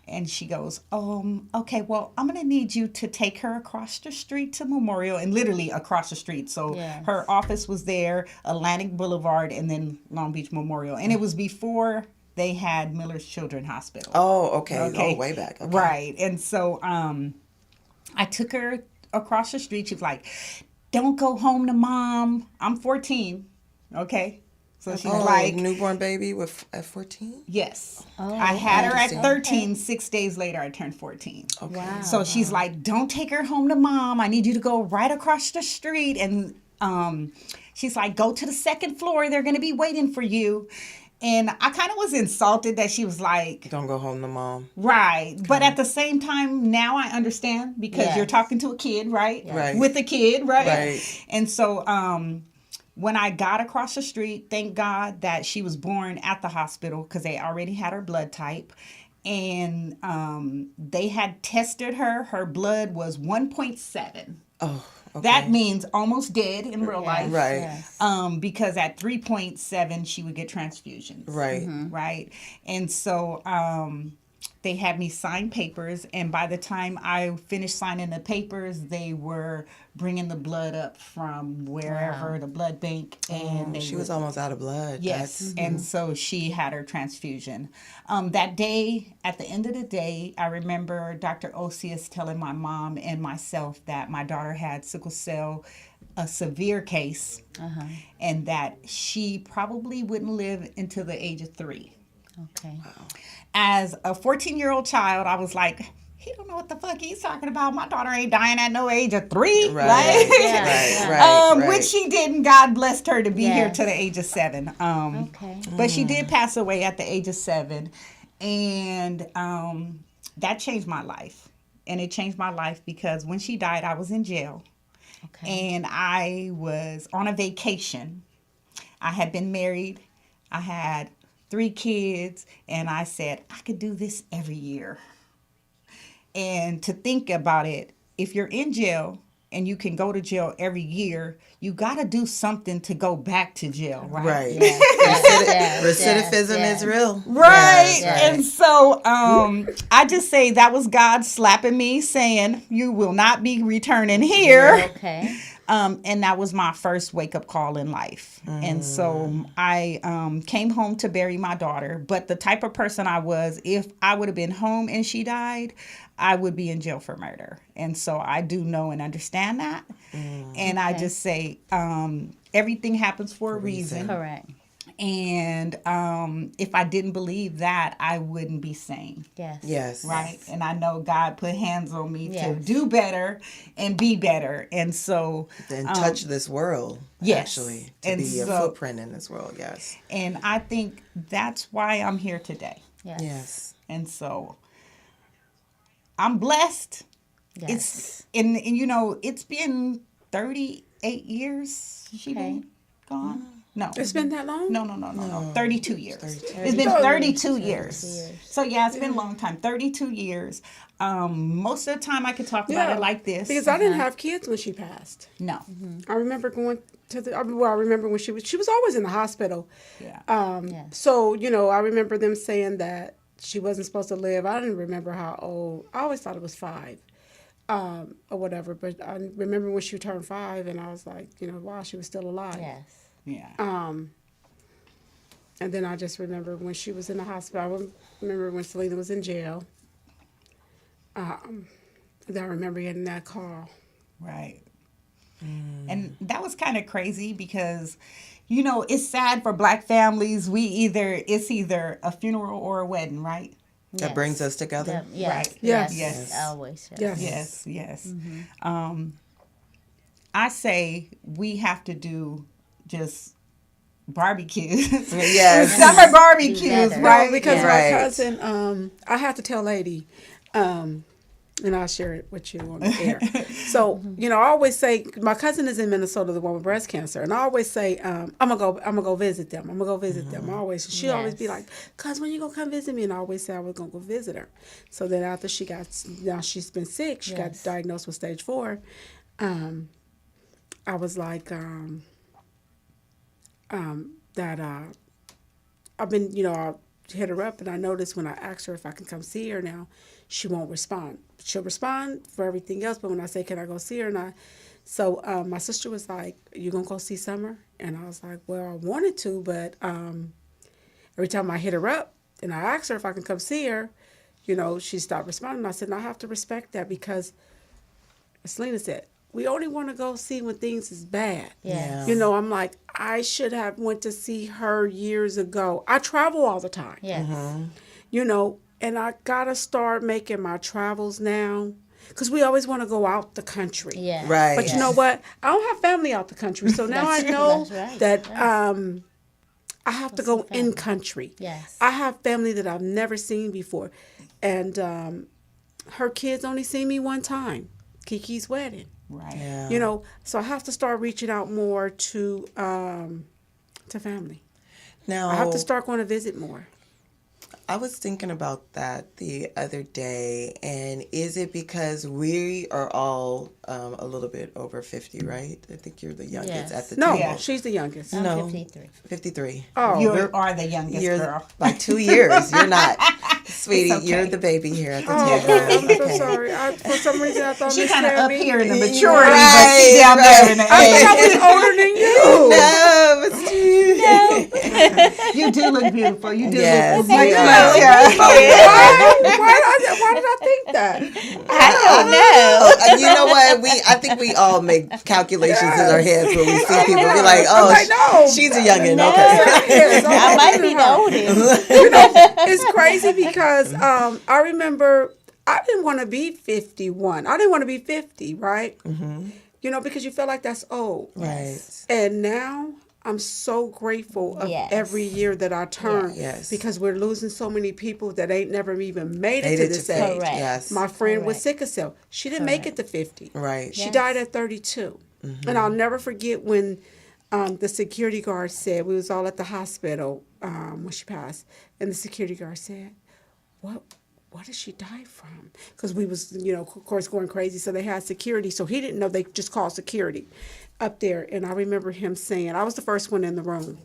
B: And she goes, okay, well, I'm going to need you to take her across the street to Memorial," and literally across the street. So
D: Yes.
B: her office was there, Atlantic Boulevard, and then Long Beach Memorial. And it was before they had Miller's Children's Hospital.
E: Oh, okay. Oh, way back. Okay.
B: Right. And so I took her across the street. She was like, "Don't go home to mom. I'm 14." Okay. So she's
E: Oh,
B: like,
E: newborn baby at 14?
B: yes.
D: Oh,
B: I had her at
E: interesting.
B: 13. 6 days later, I turned 14.
E: Okay.
D: Wow.
B: So she's like, "Don't take her home to mom. I need you to go right across the street." And she's like, "Go to the second floor. They're going to be waiting for you." And I kind of was insulted that she was like,
E: Don't go home to mom.
B: right. But at the same time, now I understand because
D: Yes.
B: you're talking to a kid, right?
E: Right.
B: With a kid, right?
E: Right.
B: And so when I got across the street, thank God that she was born at the hospital because they already had her blood type. And they had tested her. Her blood was 1.7.
E: Oh, okay.
B: That means almost dead in real life.
E: Right.
D: Yes.
B: Because at 3.7 she would get transfusions.
E: Right.
B: Right. And so they had me sign papers, and by the time I finished signing the papers, they were bringing the blood up from wherever, the blood bank, and they
E: She
B: would-
E: was almost out of blood.
B: Yes, and so she had her transfusion. That day, at the end of the day, I remember Dr. Osius telling my mom and myself that my daughter had sickle cell, a severe case, and that she probably wouldn't live until the age of 3.
D: Okay.
B: As a 14-year-old child, I was like, he don't know what the fuck he's talking about. My daughter ain't dying at no age of 3.
E: Right.
B: Right?
D: Yeah.
E: Right.
B: Which she didn't. God blessed her to be here
D: Yes.
B: to the age of 7.
D: Okay.
B: But she did pass away at the age of 7. And that changed my life. And it changed my life because when she died, I was in jail.
D: Okay.
B: And I was on a vacation. I had been married. I had 3 kids. And I said, I could do this every year. And to think about it, if you're in jail and you can go to jail every year, you got to do something to go back to jail, right?
E: Right.
D: Yes, yes,
E: Recidivism
D: yes.
E: is real.
B: Right.
D: Yes.
B: And so I just say that was God slapping me saying, you will not be returning here.
D: Okay.
B: And that was my first wake up call in life. And so I came home to bury my daughter. But the type of person I was, if I would have been home and she died, I would be in jail for murder. And so I do know and understand that. And I just say everything happens for a reason.
D: Correct.
B: And if I didn't believe that, I wouldn't be sane.
D: Yes.
E: Yes.
B: Right. And I know God put hands on me to
D: Yes.
B: do better and be better. And so,
E: And touch this world.
B: yes.
E: Actually, to
B: And
E: be a
B: so-
E: footprint in this world. Yes.
B: and I think that's why I'm here today.
D: Yes.
E: Yes.
B: And so I'm blessed.
D: Yes.
B: It's, and you know, it's been 38 years she
D: Okay.
B: been gone. No.
C: It's been that long?
B: No. 32 years.
E: 32.
B: It's been 32 years.
D: years.
B: So yeah, it's been a long time. 32 years. Most of the time I could talk about it like this.
C: Because I didn't have kids when she passed.
B: No.
C: I remember going to I remember when she was always in the hospital.
B: Yeah.
D: Yes.
C: So, you know, I remember them saying that she wasn't supposed to live. I didn't remember how old. I always thought it was 5. Or whatever. But I remember when she turned 5 and I was like, you know, wow, she was still alive.
D: Yes.
B: Yeah.
C: And then I just remember when she was in the hospital. I remember when Selena was in jail. Then I remember getting that call.
B: Right. And that was kind of crazy because, you know, it's sad for Black families. It's either a funeral or a wedding, right?
E: That brings us together.
D: Yes.
B: Right.
C: Yes.
B: Yes.
D: Always. Yes.
C: Yes.
B: Yes. I say we have to do just barbecues.
E: Yes.
B: Summer barbecues,
D: Together.
B: right?
C: No, because
E: Right.
C: my cousin, I had to tell Lady, and I'll share it with you on the air. So, you know, I always say my cousin is in Minnesota, the one with breast cancer, and I always say, I'm gonna go visit them. I'm gonna go visit them. She always be
D: Yes.
C: like, "Cuz when you gonna come visit me?" And I always say I was gonna go visit her. So then after now she's been sick. She got
D: Yes.
C: diagnosed with stage 4. I was like, I've been, you know, I'll hit her up, and I noticed when I asked her if I can come see her now, she won't respond. She'll respond for everything else, but when I say, can I go see her? So my sister was like, you gonna go see Summer? And I was like, well, I wanted to, but every time I hit her up and I asked her if I can come see her, you know, she stopped responding. I said, I have to respect that because, as Selena said, we only want to go see when things is bad.
D: Yes.
C: You know, I'm like, I should have went to see her years ago. I travel all the time.
D: Yes.
C: You know, and I got to start making my travels now because we always want to go out the country.
D: Yes.
E: Right.
C: But you know what? I don't have family out the country. So now I
D: That's-
C: know
D: that's right.
C: that
D: Yes.
C: I have to go in country.
D: Yes.
C: I have family that I've never seen before. And her kids only seen me one time, Kiki's wedding.
B: Right.
E: Yeah.
C: You know, so I have to start reaching out more to family.
E: Now
C: I have to start going to visit more.
E: I was thinking about that the other day, and is it because we are all a little bit over 50, right? I think you're the youngest
D: Yes.
E: at the
C: No,
E: table.
C: she's the youngest.
D: I'm
E: No.
D: 53.
E: 53.
C: Oh,
B: You are the youngest
E: You're
B: girl.
E: by 2 years. You're not, sweetie.
B: okay.
E: You're the baby here at the
C: oh,
E: table.
C: I'm so sorry. For some reason, I thought
B: She
C: Miss
B: kind of up
C: Tammy-
B: here in the
E: Right,
B: maturity, but she down there in the
C: I
B: age.
C: think I was older than you.
E: No, it's true.
B: You do look beautiful. You do
E: Yes,
B: look much,
E: you
B: much,
E: are.
B: yeah.
C: Why did I think that?
D: I don't know.
E: You know what? I think we all make calculations in our heads when we see people. Be like, oh,
C: like, no.
E: she's a youngin'.
D: No.
E: Okay.
C: Yes,
D: I might be the oldest.
C: You know, it's crazy because I remember I didn't want to be 51. I didn't want to be 50, right? Mm-hmm. You know, because you feel like that's old.
E: Right.
C: And now I'm so grateful of
D: Yes.
C: every year that I turn
E: Yes.
C: because we're losing so many people that ain't never even made it
E: Made
C: to
E: it to
C: this
E: 50.
C: age.
D: Correct.
E: Yes.
C: My friend with
D: Correct.
C: sickle cell, she didn't make it to 50.
E: Right.
C: She
D: Yes.
C: died at 32. And I'll never forget when the security guard said, we was all at the hospital when she passed, and the security guard said, what did she die from? Because we was, you know, of course, going crazy. So they had security. So he didn't know they just called security up there. And I remember him saying, I was the first one in the room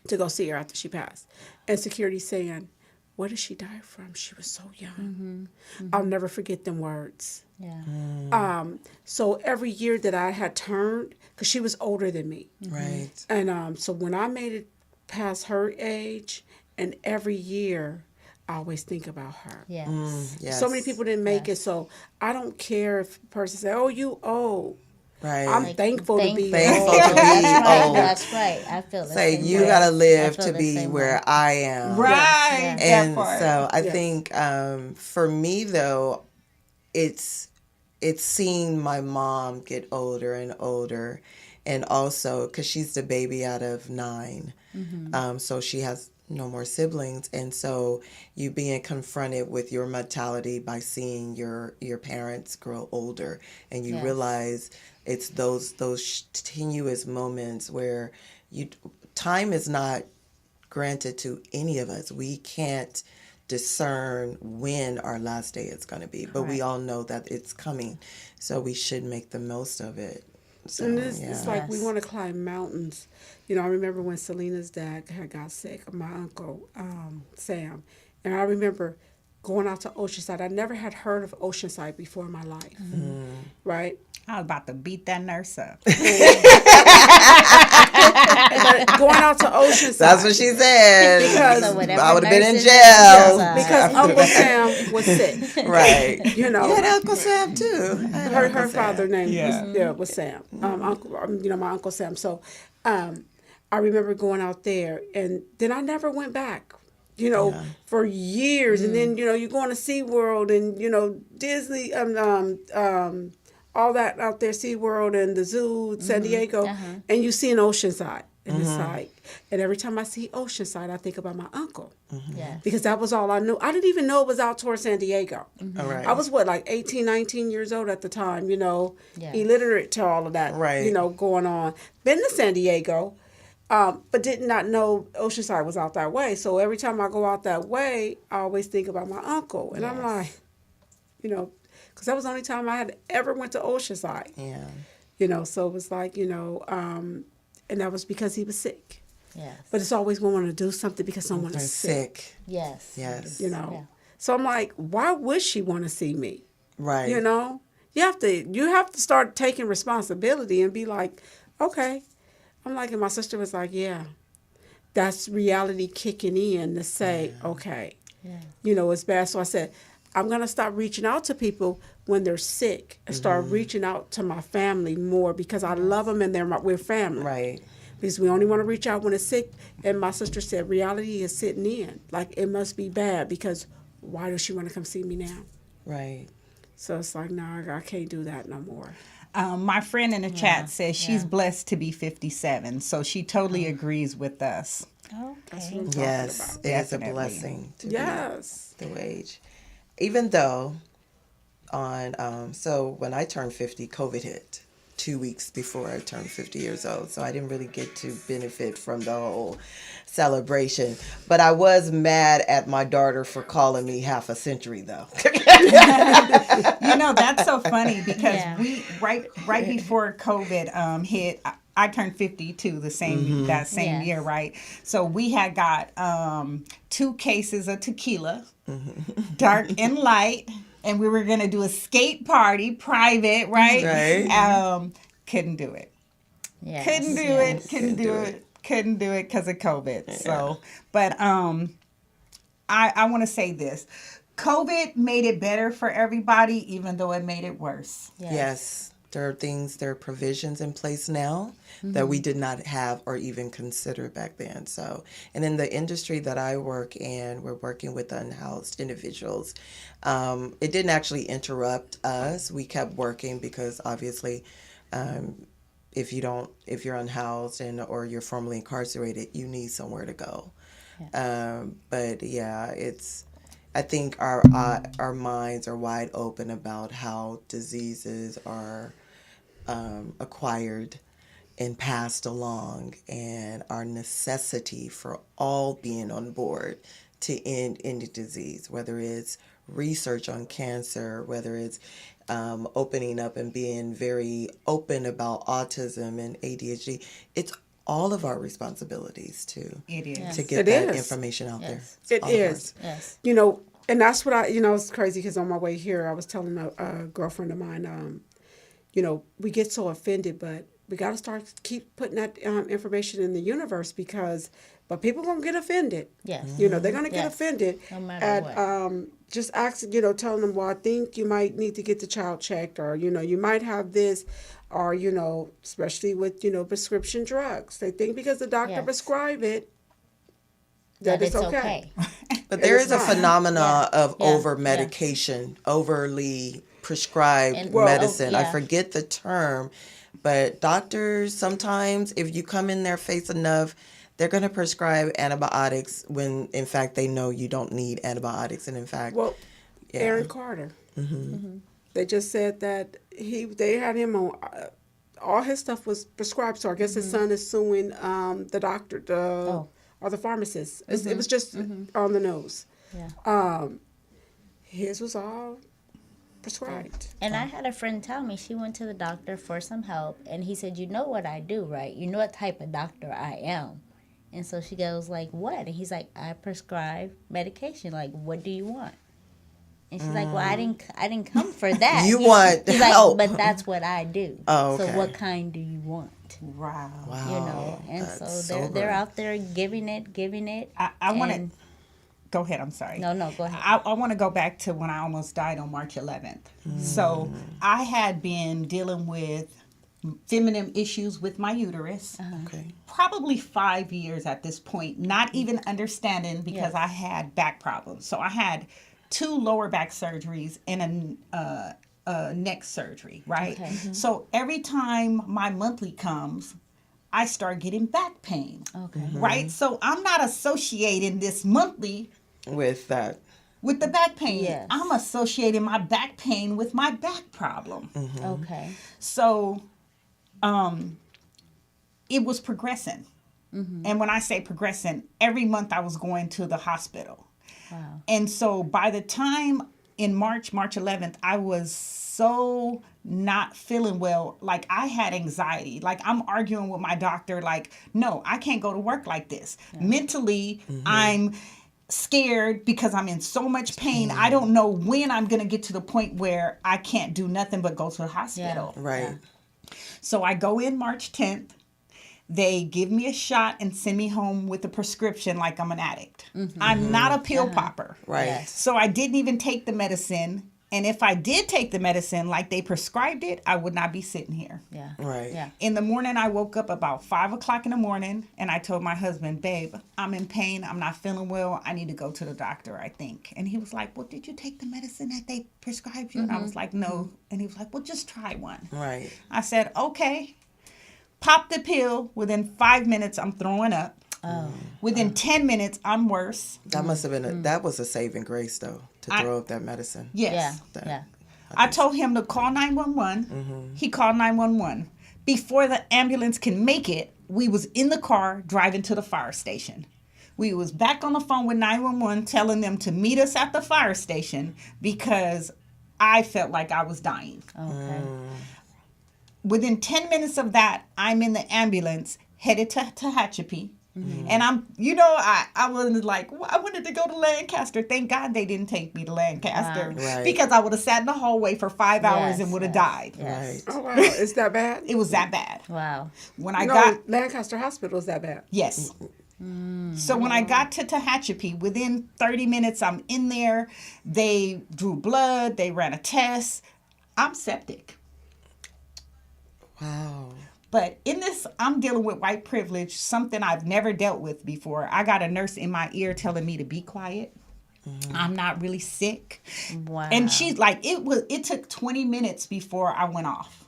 C: to go see her after she passed. And security saying, what did she die from? She was so young. I'll never forget them words.
D: Yeah.
C: So every year that I had turned, because she was older than me.
E: Right.
C: And so when I made it past her age, and every year, I always think about her.
D: Yes.
E: Yes.
C: So many people didn't make it, so I don't care if a person say, "Oh, you old."
E: Right.
C: I'm
D: Like,
C: thankful to be
E: Thankful
C: old.
E: to be old.
D: That's right. I feel the
E: Say
D: same
E: you
D: way.
E: gotta
D: I
E: live
D: feel
E: to
D: the
E: be
D: same
E: where
D: way.
E: I am.
B: Right.
D: Yes.
B: That
E: And
B: part.
E: so I
C: Yes.
E: think for me though, it's seeing my mom get older and older, and also because she's the baby out of 9, so she has no more siblings, and so you being confronted with your mortality by seeing your parents grow older, and you
D: Yes.
E: realize it's those tenuous moments where time is not granted to any of us. We can't discern when our last day is going to be, but we
D: Correct.
E: all know that it's coming, so we should make the most of it. So
C: And it's
E: yeah,
C: like we
D: Yes.
C: want to climb mountains. You know, I remember when Selena's dad had got sick, my uncle, Sam. And I remember going out to Oceanside. I never had heard of Oceanside before in my life, right?
B: I was about to beat that nurse up.
C: But going out to Oceanside.
E: that's what she said.
C: Because-
D: So whatever
E: I would have been in
D: nurses
E: jail.
D: decide.
C: Because Uncle Sam was sick.
E: Right.
C: You know.
E: You had Uncle Sam too. I had
C: her
E: Uncle Sam.
C: father name
B: Yeah.
C: was Sam. Uncle, my Uncle Sam. So, I remember going out there, and then I never went back. You know, for years, and then you go on to SeaWorld and Disney, all that out there, SeaWorld and the zoo, San Diego, and you see an Oceanside, and it's like, and every time I see Oceanside, I think about my uncle.
D: Yes.
C: Because that was all I knew. I didn't even know it was out towards San Diego.
E: All right.
C: I was like 18, 19 years old at the time,
D: Yes.
C: illiterate to all of that,
E: Right.
C: going on. Been to San Diego, but did not know Oceanside was out that way. So every time I go out that way, I always think about my uncle. And I'm
D: Yes.
C: like, because that was the only time I had ever went to Oceanside.
E: Yeah.
C: So it was like, and that was because he was sick.
D: Yes.
C: But it's always we want to do something because someone
E: They're
C: is sick.
E: sick.
D: Yes.
E: Yes.
D: Yeah.
C: So I'm like, why would she want to see me?
E: Right.
C: You have to start taking responsibility and be like, okay. I'm like, and my sister was like, yeah, that's reality kicking in to say, okay,
D: Yeah.
C: it's bad. So I said, I'm gonna stop reaching out to people when they're sick and start reaching out to my family more because I love them and we're family.
E: Right.
C: Because we only want to reach out when it's sick. And my sister said, reality is sitting in. Like, it must be bad because why does she want to come see me now?
E: Right.
C: So it's like, no, I can't do that no more.
B: My friend in the chat says she's
D: yeah.
B: blessed to be 57, so she totally agrees with us.
C: That's
D: Okay.
C: what I'm talking
E: Yes,
C: about.
E: it is a
B: Definitely.
E: blessing to
C: Yes.
E: be the age. Even though so when I turned 50, COVID hit 2 weeks before I turned 50 years old. So I didn't really get to benefit from the whole celebration. But I was mad at my daughter for calling me half a century though.
B: That's so funny because
D: Yeah.
B: we right before COVID hit, I turned 52 that same
D: Yes.
B: year, right? So we had got 2 cases of tequila, dark and light, and we were gonna do a skate party, private, right?
E: Right.
B: Couldn't do it.
D: Yes.
B: Couldn't do
D: yes.
B: it. Couldn't do it. Couldn't do it because of COVID. So, but I want to say this: COVID made it better for everybody, even though it made it worse.
E: Yes. There are provisions in place now that we did not have or even consider back then. So, and in the industry that I work in, we're working with unhoused individuals. It didn't actually interrupt us. We kept working because obviously, if you're unhoused or you're formerly incarcerated, you need somewhere to go. But yeah, I think our minds are wide open about how diseases are acquired and passed along, and our necessity for all being on board to end any disease, whether it's research on cancer, whether it's opening up and being very open about autism and ADHD. It's all of our responsibilities to
B: It is.
E: to get
C: It
E: that
C: is.
E: information out there.
D: Yes.
E: It's
C: It
E: all of
C: is.
D: Yes.
C: And that's what it's crazy because on my way here, I was telling a girlfriend of mine, we get so offended, but we got to keep putting that information in the universe but people gonna get offended.
D: Yes.
C: You know, they're gonna get
D: Yes.
C: offended
D: No matter
C: at
D: what.
C: just asking, telling them, well, I think you might need to get the child checked, or you might have this, or especially with prescription drugs. They think because the doctor
D: Yes.
C: prescribe it that it's okay.
E: But there
C: it's
E: is a
C: not.
E: phenomena of
D: Yeah.
E: over medication, overly prescribed
D: And-
E: medicine. I
D: yeah.
E: forget the term, but doctors sometimes, if you come in their face enough, they're going to prescribe antibiotics when in fact they know you don't need antibiotics. And in fact,
C: Well,
E: yeah.
C: Aaron Carter. They just said that they had him on. All his stuff was prescribed, so I guess his son is suing the doctor, or the pharmacist. It was just on the nose.
D: Yeah.
C: His was all prescribed.
D: And I had a friend tell me she went to the doctor for some help, and he said, "You know what I do, right? You know what type of doctor I am." And so she goes like, "What?" And he's like, "I prescribe medication. Like, what do you want?" And she's like, "Well, I didn't come for that.
E: You want
D: He's
E: help.
D: like, but that's what I do.
E: Oh,
D: So
E: okay.
D: what kind do you want?
B: Wow.
E: Wow,
D: You know?" And
E: that's
D: so they're
E: sober.
D: out there giving it.
B: I want to
D: and-
B: go ahead. I'm sorry.
D: No, go ahead.
B: I want to go back to when I almost died on March 11th. So I had been dealing with feminine issues with my uterus.
E: Okay.
B: Probably 5 years at this point, not even understanding because
D: Yes.
B: I had back problems. So I had 2 lower back surgeries and a neck surgery, right?
D: Okay.
B: So every time my monthly comes, I start getting back pain,
D: Okay.
B: right? So I'm not associating this monthly
E: With that.
B: with the back pain.
D: Yes.
B: I'm associating my back pain with my back problem.
D: Okay.
B: So it was progressing. And when I say progressing, every month I was going to the hospital.
D: Wow.
B: And so by the time in March 11th, I was so not feeling well. Like I had anxiety. Like I'm arguing with my doctor, like, no, I can't go to work like this. Mentally, I'm scared because I'm in so much pain. I don't know when I'm going to get to the point where I can't do nothing but go to the hospital.
E: Right.
B: So I go in March 10th. They give me a shot and send me home with a prescription like I'm an addict. I'm not a pill popper.
E: Right.
D: Yes.
B: So I didn't even take the medicine. And if I did take the medicine like they prescribed it, I would not be sitting here.
D: Yeah.
E: Right.
D: Yeah.
B: In the morning, I woke up about 5 o'clock in the morning and I told my husband, babe, I'm in pain. I'm not feeling well. I need to go to the doctor, I think. And he was like, well, did you take the medicine that they prescribed you? And I was like, no. And he was like, well, just try one.
E: Right.
B: I said, okay. Pop the pill. Within 5 minutes, I'm throwing up. Within 10 minutes, I'm worse.
E: That must have been that was a saving grace though, to throw up that medicine.
B: Yes.
D: Yeah. Yeah.
B: I told him to call 911. He called 911. Before the ambulance can make it, we was in the car driving to the fire station. We was back on the phone with 911 telling them to meet us at the fire station because I felt like I was dying.
D: Okay.
B: Within 10 minutes of that, I'm in the ambulance headed to Tehachapi. And I was like, well, I wanted to go to Lancaster. Thank God they didn't take me to Lancaster
E: Wow. Right.
B: because I would have sat in the hallway for 5 hours and would have died.
D: Yes.
E: Right.
C: Oh wow, is that bad?
B: It was that bad.
D: Wow.
B: When I
C: No,
B: got,
C: Lancaster Hospital is that bad.
B: yes. So when I got to Tehachapi, within 30 minutes, I'm in there. They drew blood. They ran a test. I'm septic.
E: Wow.
B: But in this, I'm dealing with white privilege, something I've never dealt with before. I got a nurse in my ear telling me to be quiet. I'm not really sick.
D: Wow.
B: And she's like, it took 20 minutes before I went off.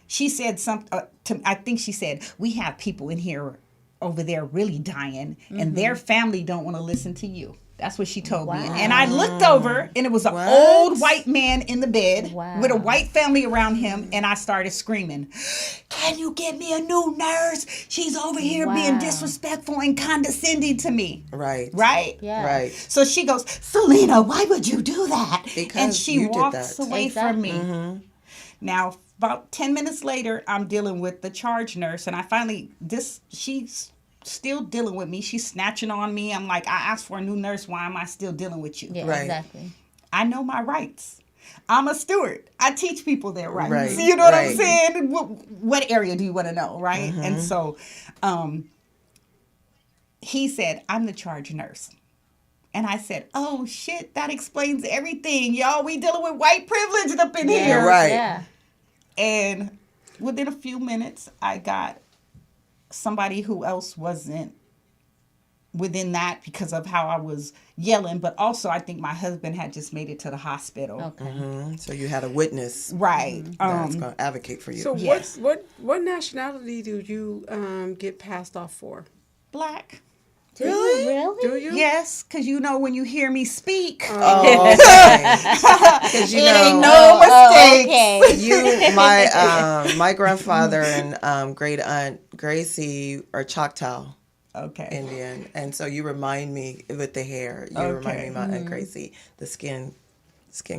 B: She said something, I think she said, we have people in here over there really dying and their family don't want to listen to you. That's what she told me. And I looked over and it was an
E: What?
B: old white man in the bed
D: Wow.
B: with a white family around him. And I started screaming, can you get me a new nurse? She's over here being
D: Wow.
B: disrespectful and condescending to me.
E: Right.
B: Right?
D: Yeah.
E: Right.
B: So she goes, Selena, why would you do that?
E: Because
B: and she
E: you did
B: walks
E: that.
B: away from me.
E: Mm-hmm.
B: Now, about 10 minutes later, I'm dealing with the charge nurse, and I finally, she's still dealing with me. She's snatching on me. I'm like, I asked for a new nurse. Why am I still dealing with you?
D: Yeah,
E: Right.
D: exactly.
B: I know my rights. I'm a steward. I teach people their rights.
E: Right,
B: You know what I'm
E: right.
B: saying? What area do you want to know, right? And so he said, I'm the charge nurse. And I said, oh, shit, that explains everything. Y'all, we dealing with white privilege up in here.
E: Right.
D: Yeah.
B: And within a few minutes, I got somebody who else wasn't within that because of how I was yelling. But also, I think my husband had just made it to the hospital.
D: Okay.
E: So you had a witness
B: Right.
E: that's going to advocate for you.
C: So
B: Yeah.
C: what nationality do you get passed off for?
B: Black.
D: Really?
C: Do you?
B: Yes, because you know when you hear me speak,
E: oh, okay. Because you
B: it ain't
E: know,
B: no mistakes.
D: Okay.
E: you, my grandfather and great aunt Gracie are Choctaw
B: Okay.
E: Indian, and so you remind me with the hair. You remind me of my Aunt Gracie, the skin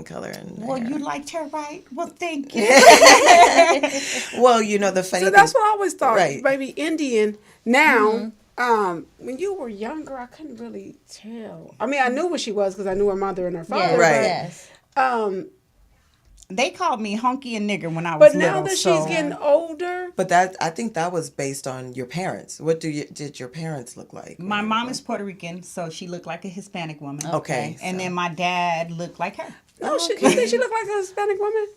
E: color and the
B: Well,
E: hair.
B: you liked her, right? Well, thank you.
E: Well, you know the funny
C: So
E: thing.
C: that's what I always thought.
E: Right.
C: Maybe Indian. Now, when you were younger, I couldn't really tell. I mean, I knew what she was because I knew her mother and her father.
D: Yes.
E: Right.
D: Yes.
C: But,
B: They called me honky and nigger when I was
C: but now
B: little.
C: that
B: so
C: she's getting older,
E: But that I think that was based on your parents. What did your parents look like?
B: my mom is Puerto Rican, so she looked like a Hispanic woman.
E: Okay.
B: And then my dad looked like her.
C: no, you think she looked like a Hispanic woman?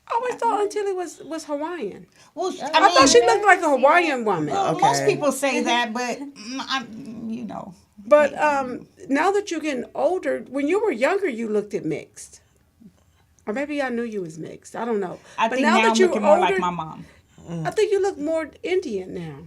C: I always thought until it was Hawaiian.
B: Well,
C: I thought she looked like a Hawaiian woman.
B: Most
E: Okay.
B: people say that, but you know.
C: But now that you're getting older, when you were younger, you looked at mixed. Or maybe I knew you was mixed. I don't know.
B: I
C: but
B: think now I'm
C: you're
B: looking more like my mom.
C: I think you look more Indian now.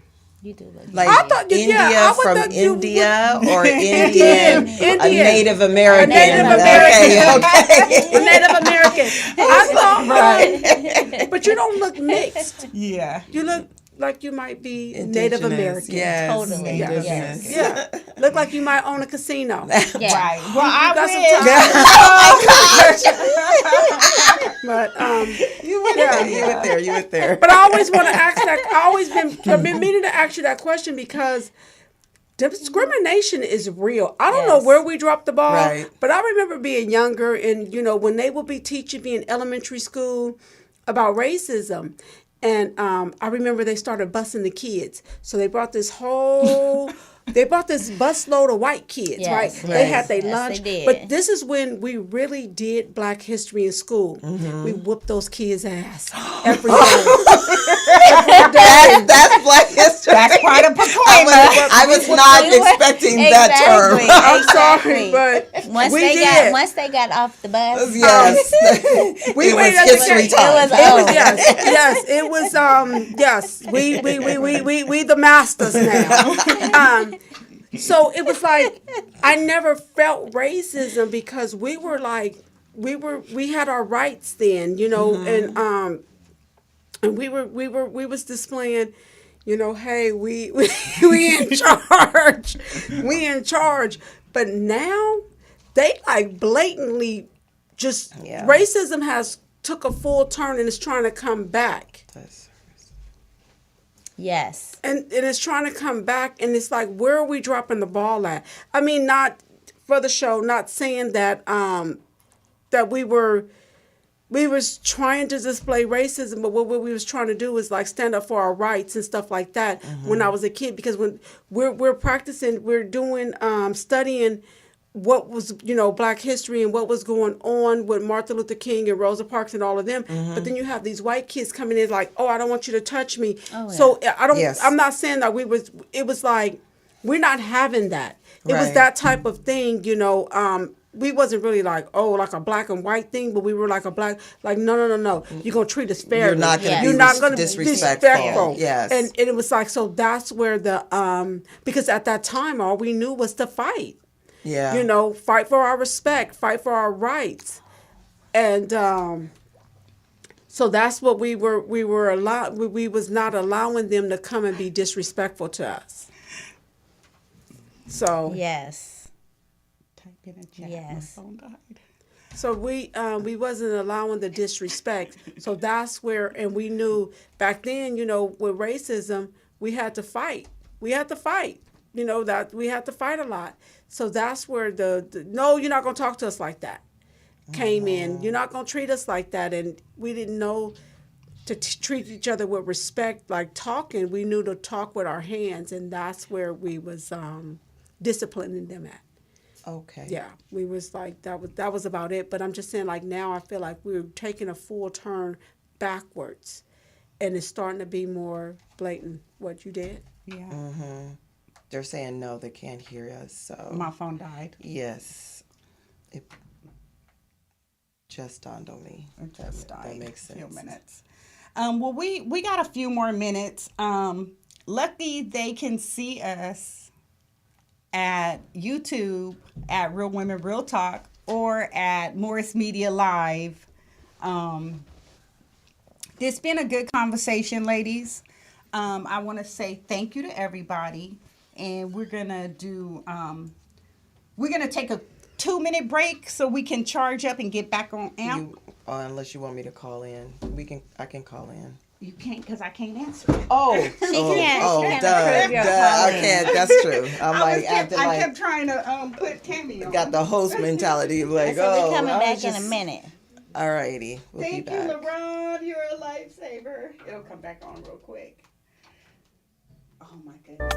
D: You do look
E: Like
C: I thought you-
E: India
C: yeah, I would
E: from
C: thought you would-
E: India or Indian, a
C: Indian.
E: Native American.
C: Native
E: Okay,
C: American.
E: okay.
C: A Native American. I thought, but you don't look mixed.
B: Yeah.
C: You look like you might be Native
E: Indigenous,
C: American.
E: Yes,
D: Totally,
E: indigenous.
C: Yeah. Look like you might own a casino.
D: Yeah.
B: Right. Well, I
C: got some
B: wish.
C: But
E: You went there. You went there. You went there.
C: But I always want to ask that. I've been meaning to ask you that question because discrimination is real. I don't know
D: Yes.
C: where we dropped the ball,
E: Right.
C: but I remember being younger and when they would be teaching me in elementary school about racism. And I remember they started busing the kids. So they brought this busload of white kids,
D: Yes.
C: right?
D: Right.
C: They had their
D: Yes,
C: lunch.
D: they did.
C: But this is when we really did Black history in school.
E: Mm-hmm.
C: We whooped those kids' ass every day.
E: That's Black history.
B: That's part of Pacoima.
E: I was not expecting that term.
C: I'm
D: Exactly.
C: sorry, but
D: Once
C: we
D: they
C: did.
D: got off the bus.
E: Yes.
C: We
E: it
C: waited
E: was
C: at the
E: history
C: gate.
E: time.
D: It was
C: Yes, it was. Yes, we the masters now. So it was like I never felt racism because we were like we had our rights then, and we was displaying, hey, we in charge, we in charge. But now they like blatantly just
E: Yeah.
C: racism has took a full turn and is trying to come back.
D: Yes.
C: And it's trying to come back, and it's like, where are we dropping the ball at? I mean, not for the show, not saying that that we was trying to display racism, but what we was trying to do was like stand up for our rights and stuff like that when I was a kid, because when we're practicing, we're doing studying what was, Black history and what was going on with Martin Luther King and Rosa Parks and all of them. But then you have these white kids coming in like, oh, I don't want you to touch me.
D: Oh, yeah.
C: So I don't,
E: Yes.
C: I'm not saying that it was like, we're not having that. It was
E: Right.
C: that type of thing, we wasn't really like, oh, like a black and white thing, but we were like a black, like, no. You're going to treat us fairly.
E: You're not going to
D: Yeah.
E: be
C: You're not gonna be
E: disrespectful.
C: disrespectful.
E: Yes.
C: And it was like, so that's where the, because at that time, all we knew was to fight.
E: Yeah.
C: Fight for our respect, fight for our rights. And so that's what we was not allowing them to come and be disrespectful to us. So
D: Yes.
B: Type in a chat.
D: Yes.
B: My phone died.
C: So we wasn't allowing the disrespect. So that's where, and we knew back then, with racism, we had to fight. We had to fight. That we had to fight a lot. So that's where the no, you're not gonna talk to us like that. came in. You're not going to treat us like that. And we didn't know to treat each other with respect, like talking. We knew to talk with our hands, and that's where we was disciplining them at.
E: Okay.
C: Yeah, we was like that was about it. But I'm just saying, like now, I feel like we're taking a full turn backwards, and it's starting to be more blatant what you did.
B: Yeah.
E: They're saying no, they can't hear us. So
B: My phone died.
E: yes, it just dawned on me.
B: It just died.
E: That makes
B: A few
E: sense.
B: minutes. Well, we got a few more minutes. Lucky they can see us at YouTube at Real Women Real Talk or at Morris Media Live. It's been a good conversation, ladies. I want to say thank you to everybody, and we're gonna take a 2-minute break so we can charge up and get back on amp.
E: Unless you want me to call in, I can call in.
B: You can't, because I can't answer it.
E: Oh,
D: She can't
E: duh.
D: approve your
E: I
D: calling.
E: can't. That's true. I'm
B: I
E: like acting
B: kept
E: like
B: trying to put Tammy on.
E: got the host mentality of like,
D: So
E: oh,
D: we're coming
E: I
D: back
E: was
D: in a
E: just-
D: minute.
E: Alrighty, we'll
B: Thank
E: be
B: you,
E: back.
B: LeBron. You're a lifesaver. It'll come back on real quick. Oh my goodness.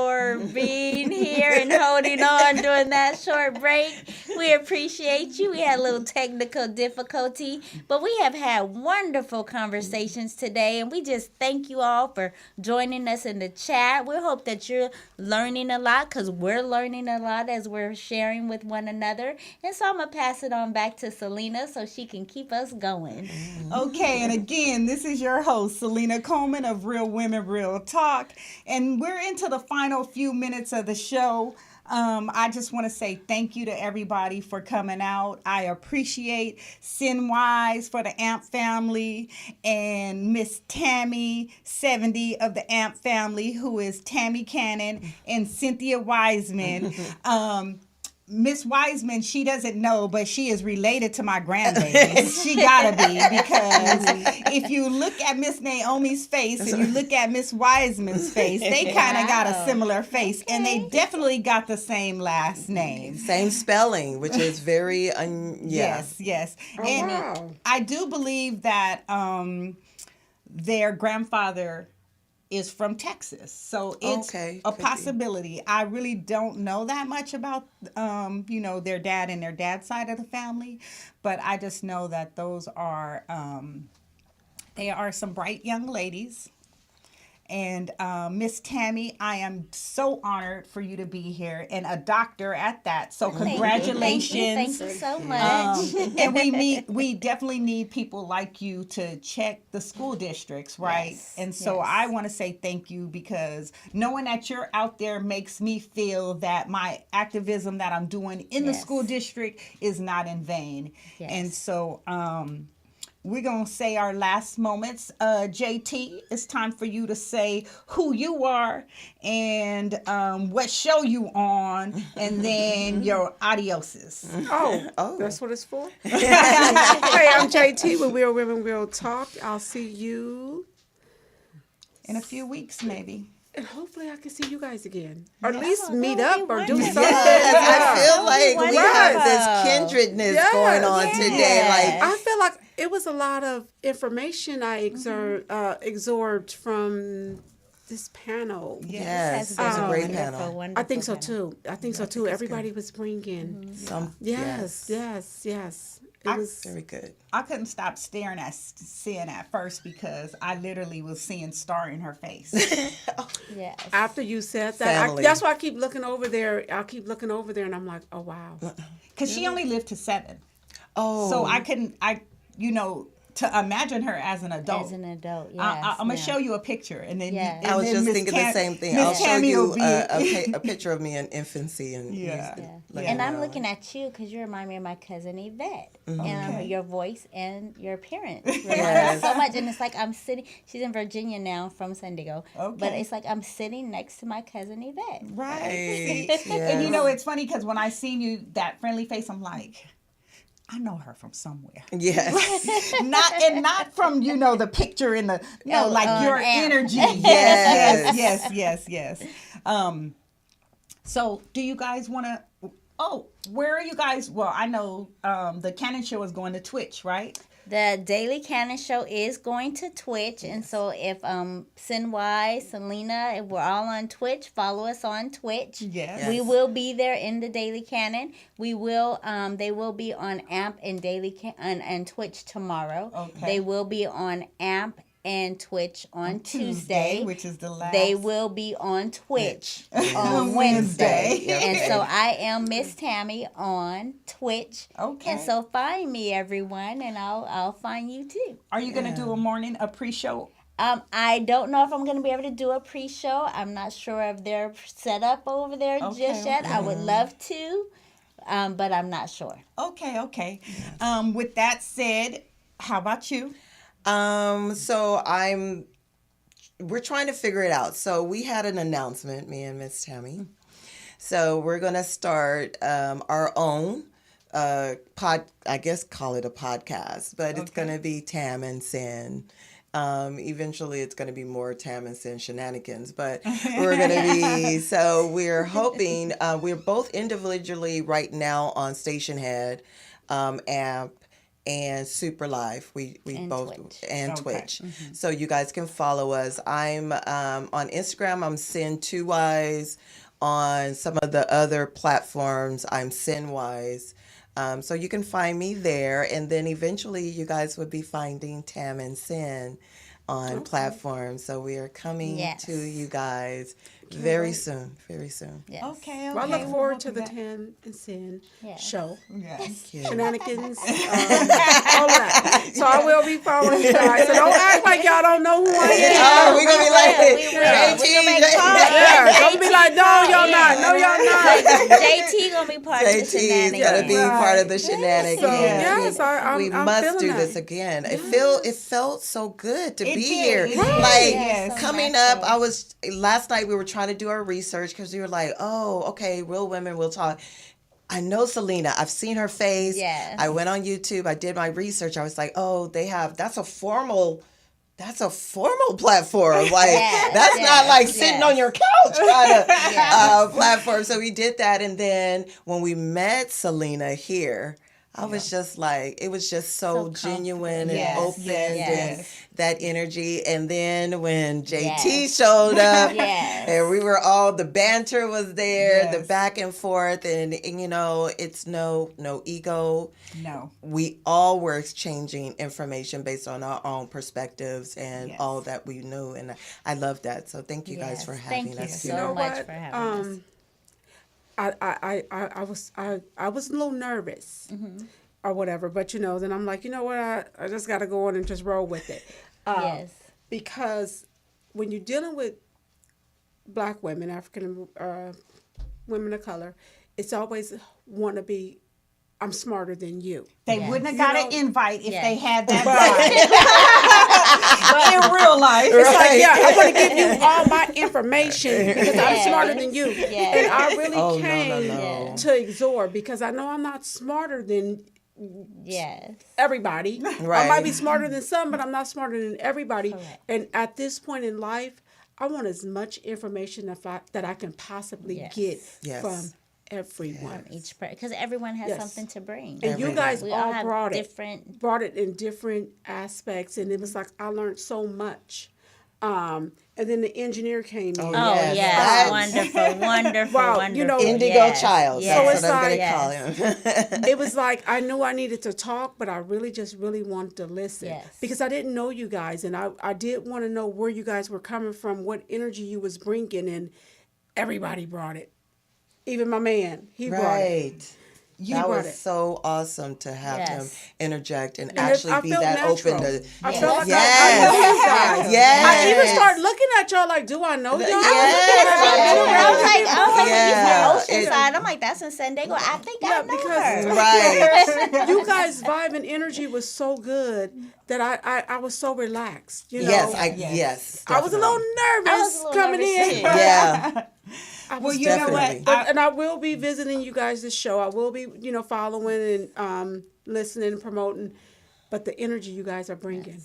D: for being here and holding on during that short break. We appreciate you. We had a little technical difficulty, but we have had wonderful conversations today, and we just thank you all for joining us in the chat. We hope that you're learning a lot, because we're learning a lot as we're sharing with one another. And so I'm going to pass it on back to Selena so she can keep us going.
B: Okay, and again, this is your host, Selena Coleman of Real Women Real Talk, and we're into the final few minutes of the show. I just want to say thank you to everybody for coming out. I appreciate Sinwise for the AMP family and Miss Tammy 70 of the AMP family, who is Tammy Cannon and Cynthia Wiseman. Miss Wiseman, she doesn't know, but she is related to my grandbaby. She gotta be, because if you look at Miss Naomi's face and you look at Miss Wiseman's face, they kind of got a similar face, and they definitely got the same last name.
E: Same spelling, which is very,
B: Yes.
C: Oh,
B: And
C: wow.
B: I do believe that their grandfather is from Texas. So it's
E: Okay,
B: a
E: could be.
B: possibility. I really don't know that much about, their dad and their dad's side of the family, but I just know that those are, they are some bright young ladies. And Miss Tammy, I am so honored for you to be here, and a doctor at that. So congratulations.
D: Thank you so much.
B: And we definitely need people like you to check the school districts, right?
D: Yes,
B: And so
D: yes.
B: I want to say thank you, because knowing that you're out there makes me feel that my activism that I'm doing in the
D: Yes.
B: school district is not in vain.
D: Yes.
B: And so we're going to say our last moments. JT, it's time for you to say who you are and what show you on, and then your adioses.
C: Oh, that's what it's for? Hey, I'm JT with Real Women Real Talk. I'll see you,
B: In a few weeks, maybe.
C: and hopefully I can see you guys again. Or at
D: Yeah.
C: least
D: Oh,
C: meet
D: that would
C: up
D: be
C: or do
D: wonderful.
C: something.
E: I feel
D: That
E: like
D: would be
E: we have this
D: wonderful.
E: kindredness
C: Yes.
E: going on today. Like,
C: I feel like it was a lot of information I absorbed from this panel.
E: yes,
D: That's
E: it's a
D: been
E: great
D: wonderful,
E: panel.
C: I think so
D: wonderful
C: too. I think so too. Everybody was bringing.
E: Some,
C: Yes. It was.
E: very good.
B: I couldn't stop staring at Sin at first, because I literally was seeing star in her face.
D: Yes.
C: After you said that,
E: Family.
C: that's why I keep looking over there. I keep looking over there, and I'm like, oh wow.
B: Because she only lived to 7.
E: Oh,
B: So I couldn't, to imagine her as an adult.
D: As an adult, yes.
B: I'm going to
D: yeah.
B: show you a picture. And then
D: Yes.
E: I was just thinking the same thing. I'll show you a picture of me in infancy and
B: Yeah.
D: Yeah.
E: let
D: And
E: you
D: I'm
E: know.
D: looking at you because you remind me of my cousin Yvette,
E: Mm-hmm.
D: and your voice and your appearance.
E: Yes.
D: So much, and it's like I'm sitting. She's in Virginia now, from San Diego. But
B: Okay.
D: it's like I'm sitting next to my cousin Yvette.
B: Right.
E: Right,
B: And
E: yes.
B: it's funny, because when I seen you, that friendly face, I'm like, I know her from somewhere.
E: Yes.
B: not from the picture in the your
D: amp.
B: energy.
E: Yes.
B: yes. So do you guys want to? Oh, where are you guys? Well, I know the Cannon Show is going to Twitch, right?
D: The Daily Cannon Show is going to Twitch, and so if Sinwise, Selena, if we're all on Twitch, follow us on Twitch.
B: Yes.
D: We will be there in the Daily Cannon. We will. They will be on AMP and and Twitch tomorrow.
B: Okay.
D: They will be on AMP and Twitch on Tuesday.
B: which is the last.
D: They will be on Twitch
B: On
D: on
B: Wednesday.
D: Wednesday. And so I am Miss Tammy on Twitch.
B: Okay.
D: And so find me, everyone, and I'll find you too.
B: Are you gonna do a pre-show?
D: I don't know if I'm going to be able to do a pre-show. I'm not sure if they're set up over there just yet. I would love to, but I'm not sure.
B: Okay. With that said, how about you?
E: So we're trying to figure it out. So we had an announcement, me and Miss Tammy. So we're gonna start our own I guess call it a podcast, but it's gonna be Tam and Sin. Eventually it's gonna be more Tam and Sin shenanigans, but we're gonna be, so we're hoping, we're both individually right now on Station Head, AMP, and Super Live. We
D: And
E: both
D: Twitch.
E: and
B: Okay.
E: Twitch. So you guys can follow us. I'm on Instagram. I'm Sin2Wise. On some of the other platforms, I'm Sinwise. So you can find me there, and then eventually you guys would be finding Tam and Sin on platforms. So we are coming
D: Yes.
E: to you guys very soon. Very soon.
D: Yes.
B: Okay.
C: Well, I look
B: we'll
C: forward
B: look
C: to
B: at
C: the
B: that.
C: Tan and Sin
D: Yes.
C: show.
B: Yes.
E: Thank you.
C: Shenanigans, all that. So I will be following you guys. So don't act like y'all don't know who I am.
E: Oh, we're gonna be like
D: We will. We gonna make part.
C: Yeah, don't be like, no, y'all
D: Yeah.
C: not. No, y'all not.
D: JT gonna be part of the
E: JT is
D: shenanigans.
E: gonna be
B: Right.
E: part of the shenanigans.
C: So,
E: We-
C: yes, I'm
E: we
C: I'm
E: must
C: feeling
E: do
C: that.
E: this again. It felt so good to
B: It
E: be
B: did.
E: here.
B: It did.
E: Like
B: Yes.
E: coming up, I was last night. We were trying to do our research because we were like, oh, okay, Real Women will talk. I know Selena. I've seen her face.
D: Yes.
E: I went on YouTube. I did my research. I was like, oh, that's a formal platform. Like
D: Yes,
E: that's
D: yes,
E: not like sitting
D: yes.
E: on your couch kind of
D: Yes.
E: platform. So we did that, and then when we met Selena here, I was just like, it was just so
D: So
E: genuine and
B: Yes,
E: open
D: yes.
E: and that energy. And then when JT
D: Yes.
E: showed up,
D: Yes.
E: and we were all, the banter was there, the
B: Yes.
E: back and forth, and you know, it's no ego.
B: No.
E: We all were exchanging information based on our own perspectives and
B: Yes.
E: all that we knew, and I love that. So thank you guys
D: Yes.
E: for
D: Thank
E: having
D: you
E: us
D: so
E: here.
C: You know
D: much
C: what?
D: for having us.
C: I was a little nervous or whatever, but then I'm like, you know what? I just got to go on and just roll with it.
D: Yes.
C: Because when you're dealing with Black women, African women of color, it's always want to be, I'm smarter than you.
B: They
D: Yes.
B: wouldn't have
C: You
B: got
C: know-
B: an invite if
D: Yes.
B: they had that vibe. In real life.
C: It's like,
E: Right.
C: yeah, I want to give you all my information because I'm
D: Yes.
C: smarter than you.
D: Yes.
C: And I really
E: Oh, no,
C: came
E: no.
C: to absorb because I know I'm not smarter than
D: Yes.
C: everybody. I
E: Right.
C: might be smarter than some, but I'm not smarter than everybody.
D: Correct.
C: And at this point in life, I want as much information that I can possibly
D: Yes.
C: get
E: Yes.
C: from everyone.
D: Each person, because everyone has
C: Yes.
D: something to bring.
C: And you guys
D: we
C: all
D: have
C: brought
D: different.
C: brought it in different aspects, and it was like I learned so much. And then the engineer came in.
D: Oh
E: Yes.
D: yes,
E: That's-
D: wonderful, wonderful,
C: Wow,
D: wonderful.
C: you know-
E: Indigo
D: yes.
E: child.
D: Yes.
C: So
E: That's
C: it's
E: what I'm
C: like-
E: gonna call him.
C: It was like I knew I needed to talk, but I really wanted to listen
D: Yes.
C: because I didn't know you guys, and I did want to know where you guys were coming from, what energy you was bringing, and everybody brought it. Even my man, he brought it.
E: Right.
C: You
E: That
C: brought
E: was
C: it.
E: so awesome to have
D: Yes.
E: him interject and
C: And
E: actually
C: I
E: be
C: felt
E: that
C: natural.
E: open to.
C: I
D: Yes.
C: felt like
E: Yes.
C: I know you guys.
E: Yes.
C: I even started looking at y'all like, do I know y'all?
E: Yes.
D: I was like, when you
E: Yeah.
D: said Oceanside, I'm like, that's in San Diego. I think
C: Yeah,
D: I know
C: because-
D: her.
E: Right.
C: You guys' vibe and energy was so good that I was so relaxed. You know,
E: Yes.
B: Yes.
E: Yes.
C: I was a little
E: definitely.
C: nervous
D: I was a little
C: coming
D: nervous
C: in.
D: too.
E: Yeah.
C: I
B: Well,
C: was
B: you know what?
E: Definitely.
C: and I will be visiting you guys this show. I will be, following and listening and promoting. But the energy you guys are bringing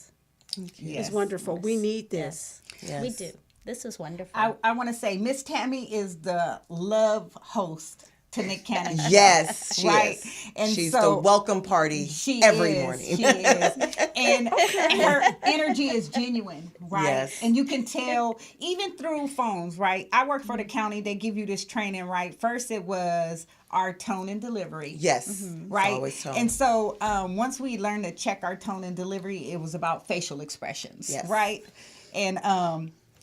B: Yes.
C: is wonderful. We need this.
D: Yes. We
E: Yes.
D: do. This was wonderful.
B: I want to say Miss Tammy is the love host to Nick Cannon. show.
E: Yes, she
B: Right.
E: is.
B: And
E: She's
B: so
E: the welcome party
B: She
E: every
B: is,
E: morning.
B: She is. And her energy is genuine, right?
E: Yes.
B: And you can tell even through phones, right? I work for the county. They give you this training, right? First it was our tone and delivery.
E: Yes. It's
B: Right.
E: always tone.
B: And so once we learned to check our tone and delivery, it was about facial expressions.
E: Yes.
B: Right. And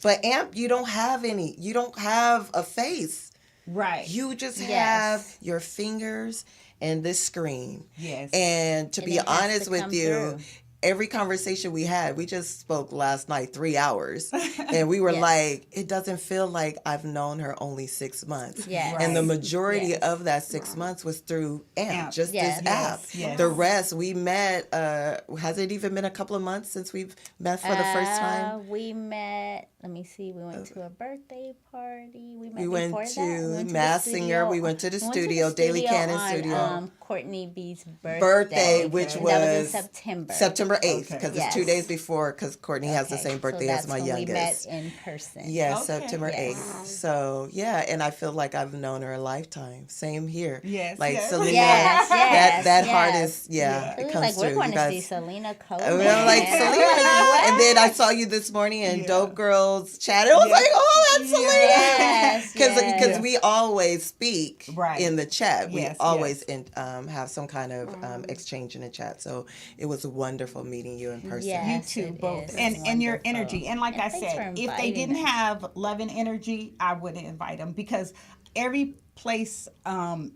E: But Amp, you don't have any. You don't have a face.
B: right.
E: You just
D: Yes.
E: have your fingers and this screen.
B: Yes.
E: And to
D: And
E: be
D: it has to
E: honest with
D: come
E: you,
D: through.
E: every conversation we had, we just spoke last night 3 hours. And we were
D: Yes.
E: like, it doesn't feel like I've known her only 6 months.
D: Yes.
E: And the
B: Right.
E: majority
D: Yes.
E: of that 6 months was through AMP,
B: AMP.
E: just
D: Yes.
E: this app.
B: Yes.
E: The rest, we met, has it even been a couple of months since we've met for the first time?
D: We met. Let me see. We went to a birthday party. We met
E: We went
D: before
E: to
D: that. We went
E: Mass
D: the
E: Singer.
D: studio.
E: We went to the
D: We went
E: studio, Daily
D: studio
E: Cannon
D: on,
E: studio.
D: Courtney B's
E: birthday, which
D: and that was in
E: was
D: September.
E: September 8th,
B: Okay.
E: because
D: Yes.
E: it's 2 days before, because Courtney has the
D: Okay,
E: same birthday
D: so
E: as my
D: that's when
E: youngest.
D: we met in person.
E: Yes,
B: Okay.
E: September
D: Yes.
E: 8th. So, yeah, and I feel like I've known her a lifetime. Same here.
B: Yes,
E: Like
B: yes.
E: Selena,
D: Yes, yes,
E: that
D: yes.
E: heart is,
B: Yeah.
E: it
D: We were
E: comes
D: like, we're
E: through.
D: going
E: You
D: to see
E: guys,
D: Selena
E: we
D: Coleman.
E: were like, Selena. And then I saw you this morning in
B: Yeah.
E: Dope Girls chat. It was
B: Yeah.
E: like, oh, that's
B: Yeah.
E: Selena.
D: Yes,
E: Because
D: yes.
E: we always speak
B: Right.
E: in the chat. We
B: Yes,
E: always
B: yes.
E: have some kind of exchange in the chat. So it was wonderful meeting you in person.
D: Yeah.
B: You
D: Yes,
B: too,
D: it
B: both,
D: is.
B: and your
D: Wonderful.
B: energy. And like
D: And
B: I
D: thanks for
B: said, if they
D: inviting
B: didn't
D: us.
B: have love and energy, I wouldn't invite them, because every place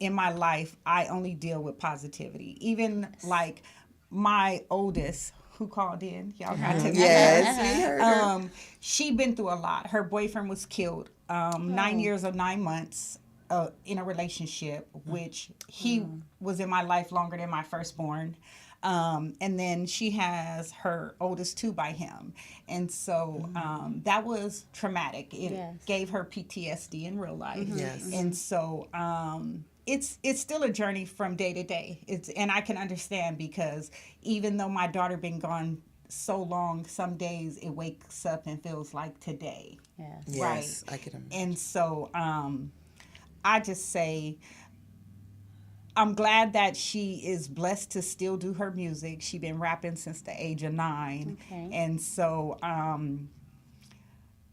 B: in my life, I only deal with positivity. Even like my oldest, who called in, y'all got to
E: Yes, we heard her.
B: she been through a lot. Her boyfriend was killed 9 years or 9 months in a relationship, which he was in my life longer than my firstborn. And then she has her oldest two by him. And so that was traumatic. It
D: Yes.
B: gave her PTSD in real life.
E: Yes.
B: And so it's still a journey from day to day. And I can understand, because even though my daughter been gone so long, some days it wakes up and feels like today.
D: Yes.
E: Yes, I can imagine.
B: And so I just say, I'm glad that she is blessed to still do her music. She's been rapping since the age of 9.
D: Okay.
B: And so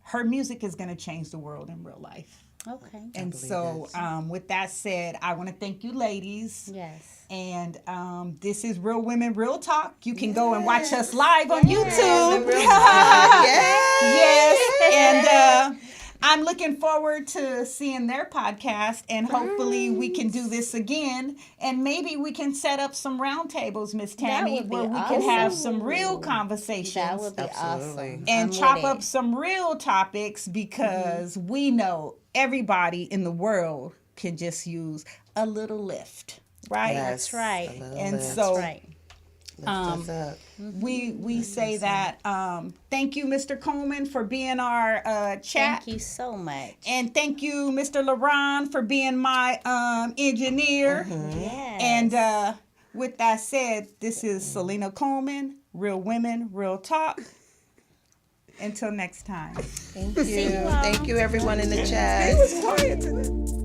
B: her music is going to change the world in real life.
D: Okay.
B: And
E: believe
B: so
E: it.
B: with that said, I want to thank you, ladies.
D: Yes.
B: And this is Real Women, Real Talk. You can go and watch us live on YouTube. Yes. And I'm looking forward to seeing their podcast, and hopefully we can do this again, and maybe we can set up some roundtables, Miss Tammy,
D: would be
B: where we can have
D: awesome.
B: some real conversations.
D: That would be
E: Absolutely.
D: awesome.
B: And
D: I'm
B: chop
D: with
B: up
D: it.
B: some real topics, because we know everybody in the world can just use a little lift, right?
E: Yes,
D: That's right.
E: a little
B: And
E: lift.
B: so
D: Right.
E: Lift us up.
B: we say that thank you, Mr. Coleman, for being our chat.
D: Thank you so much.
B: And thank you, Mr. LaRon, for being my engineer.
D: Yes.
B: And with that said, this is Selena Coleman, Real Women, Real Talk. Until next time.
E: Thank you.
D: See you all.
E: Thank you, everyone in the chat.
B: It was quiet today.